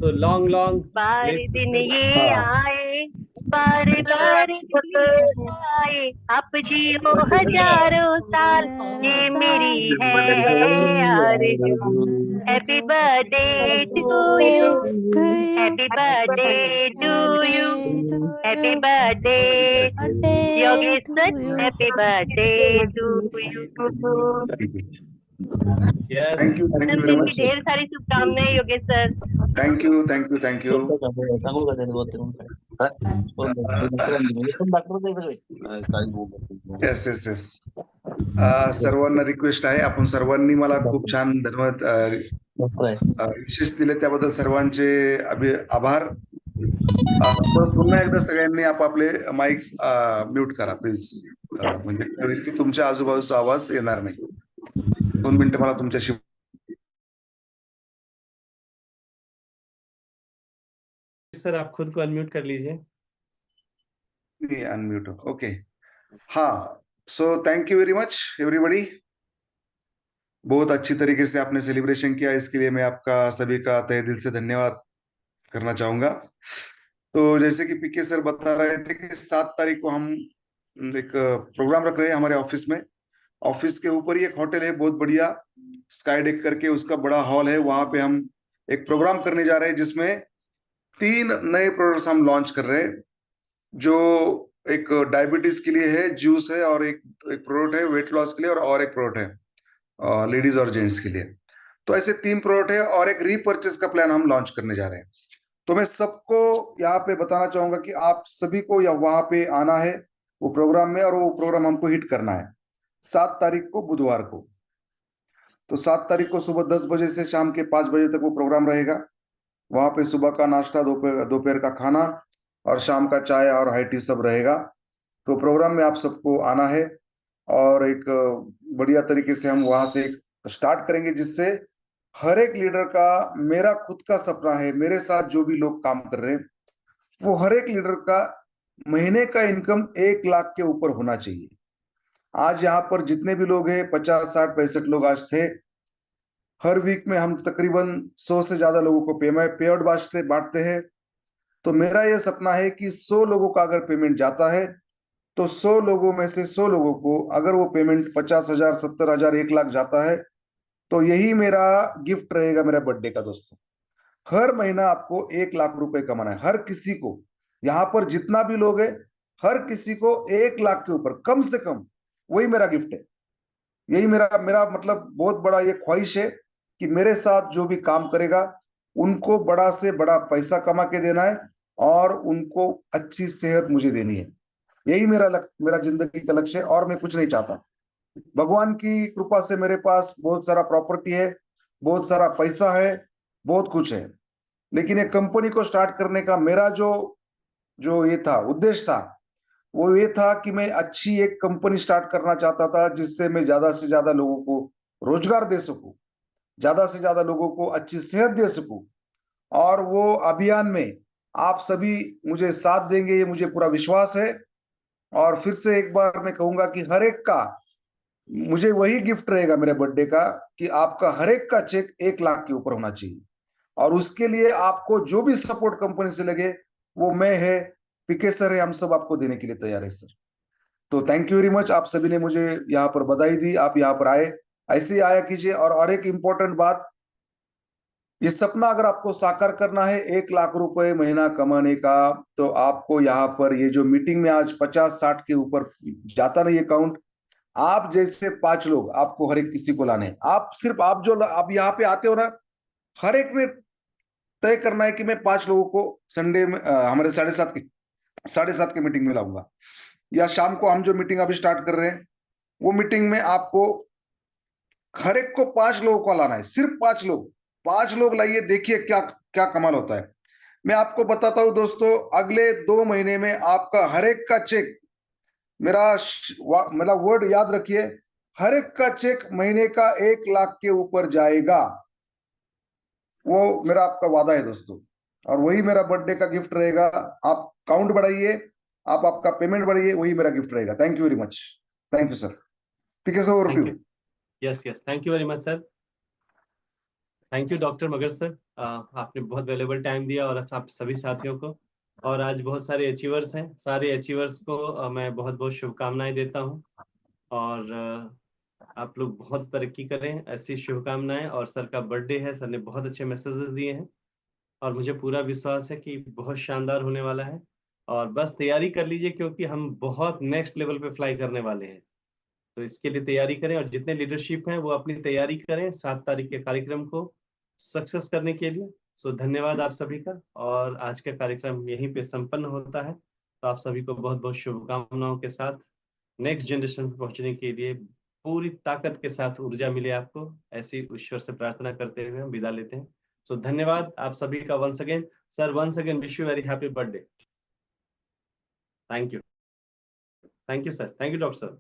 तो लॉन्ग लॉन्ग बारी दिन ये आए, बारी बारी दिन आए, आप जियो हजारों साल, ये मेरी है आरज़ू। Happy birthday to you, happy birthday to you, happy birthday Yogesh sir, happy birthday to you. Thank you very much. ढेर सारी शुभकामनाएं Yogesh sir. Thank you, thank you, thank you. Yes yes yes, सर्वांना रिक्वेस्ट आहे, आपण सर्वांनी मला खूप छान धन्यवाद विशेष दिले, त्याबद्दल सर्वांचे आभार। पुन्हा एकदा सगळ्यांनी आपापले माइक्स म्यूट करा प्लीज, म्हणजे कळेल की तुमच्या आजूबाजूचा आवाज येणार नाही। 2 मिनिटं मला तुमच्याशी सर, आप खुद को अनम्यूट कर लीजिए। Unmute, okay. हाँ, so thank you very much everybody. बहुत अच्छी तरीके से आपने सेलिब्रेशन किया, इसके लिए मैं आपका सभी का तहे दिल से धन्यवाद करना चाहूंगा। तो जैसे कि पीके सर बता रहे थे कि 7 तारीख को हम एक प्रोग्राम रख रहे हैं हमारे ऑफिस में। ऑफिस के ऊपर ही एक होटल है बहुत बढ़िया, स्काई डेक करके उसका बड़ा हॉल है, वहां पे हम एक प्रोग्राम करने जा रहे हैं जिसमें 3 नए प्रोडक्ट्स हम लॉन्च कर रहे हैं। जो एक डायबिटीज के लिए है, जूस है, और एक प्रोडक्ट है वेट लॉस के लिए, और एक प्रोडक्ट है लेडीज और जेंट्स के लिए। तो ऐसे 3 प्रोडक्ट है और एक रीपर्चेस का प्लान हम लॉन्च करने जा रहे हैं। तो मैं सबको यहाँ पे बताना चाहूंगा कि आप सभी को या वहां पे आना है वो प्रोग्राम में, और वो प्रोग्राम हमको हिट करना है 7 तारीख को बुधवार को। तो 7 तारीख को सुबह 10 बजे से शाम के 5 बजे तक वो प्रोग्राम रहेगा। वहां पे सुबह का नाश्ता, दोपहर का खाना और शाम का चाय और हाई टी सब रहेगा। तो प्रोग्राम में आप सबको आना है, और एक बढ़िया तरीके से हम वहां से स्टार्ट करेंगे, जिससे हर एक लीडर का, मेरा खुद का सपना है, मेरे साथ जो भी लोग काम कर रहे हैं, वो हर एक लीडर का महीने का इनकम 1 लाख के ऊपर होना चाहिए। आज यहाँ पर जितने भी लोग हैं 50 60 65 लोग आज थे, हर वीक में हम तकरीबन 100 से ज्यादा लोगों को पे आउट बांटते हैं। तो मेरा ये सपना है कि 100 लोगों का अगर पेमेंट जाता है तो 100 लोगों में से 100 लोगों को अगर वो पेमेंट 50,000, 70,000, 1 लाख जाता है तो यही मेरा गिफ्ट रहेगा मेरा बर्थडे का दोस्तों। हर महीना आपको 1 लाख रुपए कमाना है, हर किसी को, यहाँ पर जितना भी लोग है हर किसी को 1 लाख के ऊपर कम से कम, वही मेरा गिफ्ट है। यही मेरा मेरा मतलब बहुत बड़ा ये ख्वाहिश है कि मेरे साथ जो भी काम करेगा उनको बड़ा से बड़ा पैसा कमा के देना है और उनको अच्छी सेहत मुझे देनी है। यही मेरा जिंदगी का लक्ष्य है और मैं कुछ नहीं चाहता। भगवान की कृपा से मेरे पास बहुत सारा प्रॉपर्टी है, बहुत सारा पैसा है, बहुत कुछ है, लेकिन एक कंपनी को स्टार्ट करने का मेरा जो ये था उद्देश्य था, वो ये था कि मैं अच्छी एक कंपनी स्टार्ट करना चाहता था जिससे मैं ज्यादा से ज्यादा लोगों को रोजगार दे सकूं, ज्यादा से ज्यादा लोगों को अच्छी सेहत दे सकूं। और वो अभियान में आप सभी मुझे साथ देंगे, ये मुझे पूरा विश्वास है। और फिर से एक बार मैं कहूंगा कि हर एक का मुझे वही गिफ्ट रहेगा मेरे बर्थडे का कि आपका हर एक का चेक 1 लाख के ऊपर होना चाहिए। और उसके लिए आपको जो भी सपोर्ट कंपनी से लगे वो मैं है, पीके सर है, हम सब आपको देने के लिए तैयार है सर। तो थैंक यू वेरी मच, आप सभी ने मुझे यहाँ पर बधाई दी, आप यहाँ पर आए, ऐसे ही आया कीजिए। और एक इम्पोर्टेंट बात, ये सपना अगर आपको साकार करना है 1 लाख रुपए महीना कमाने का, तो आपको यहाँ पर ये जो मीटिंग में आज 50-60 के ऊपर जाता नहीं अकाउंट, आप जैसे 5 लोग आपको हर एक किसी को लाने हैं। आप सिर्फ आप जो आप यहाँ पे आते हो ना, हर एक ने तय करना है कि मैं 5 लोगों को संडे में हमारे 7:30 की मीटिंग में लाऊंगा, या शाम को हम जो मीटिंग अभी स्टार्ट कर रहे हैं वो मीटिंग में आपको हर एक को 5 लोगों को लाना है, सिर्फ 5 लोग लाइए, देखिए क्या क्या कमाल होता है। मैं आपको बताता हूं दोस्तों, अगले 2 महीने में आपका हर एक का चेक, मेरा वर्ड याद रखिए, हर एक का चेक महीने का 1 लाख के ऊपर जाएगा। वो मेरा आपका वादा है दोस्तों, और वही मेरा बर्थडे का गिफ्ट रहेगा। आप काउंट बढ़ाइए, आप आपका पेमेंट बढ़ाइए, वही मेरा गिफ्ट रहेगा। Thank you very much, thank you sir. PK sir, over to you. Yes yes, thank you very much sir. Thank you doctor मगर सर, आपने बहुत वैल्यूएबल टाइम दिया और आप सभी साथियों को। और आज बहुत सारे अचीवर्स हैं, सारे अचीवर्स को मैं बहुत बहुत शुभकामनाएं देता हूं। और आप लोग बहुत तरक्की करें, ऐसी शुभकामनाएं। और सर का बर्थडे है, सर ने बहुत अच्छे मैसेजेस दिए हैं और मुझे पूरा विश्वास है कि बहुत शानदार होने वाला है। और बस तैयारी कर लीजिए क्योंकि हम बहुत नेक्स्ट लेवल पे फ्लाई करने वाले हैं। तो इसके लिए तैयारी करें और जितने लीडरशिप हैं वो अपनी तैयारी करें 7 तारीख के कार्यक्रम को सक्सेस करने के लिए। सो धन्यवाद आप सभी का, और आज का कार्यक्रम यहीं पे संपन्न होता है। तो आप सभी को बहुत बहुत शुभकामनाओं के साथ नेक्स्ट जनरेशन पे पहुंचने के लिए पूरी ताकत के साथ ऊर्जा मिले आपको, ऐसी ईश्वर से प्रार्थना करते हुए हम विदा लेते हैं। सो धन्यवाद आप सभी का once again. Sir once again wish you very happy birthday. Thank you sir, thank you doctor sir.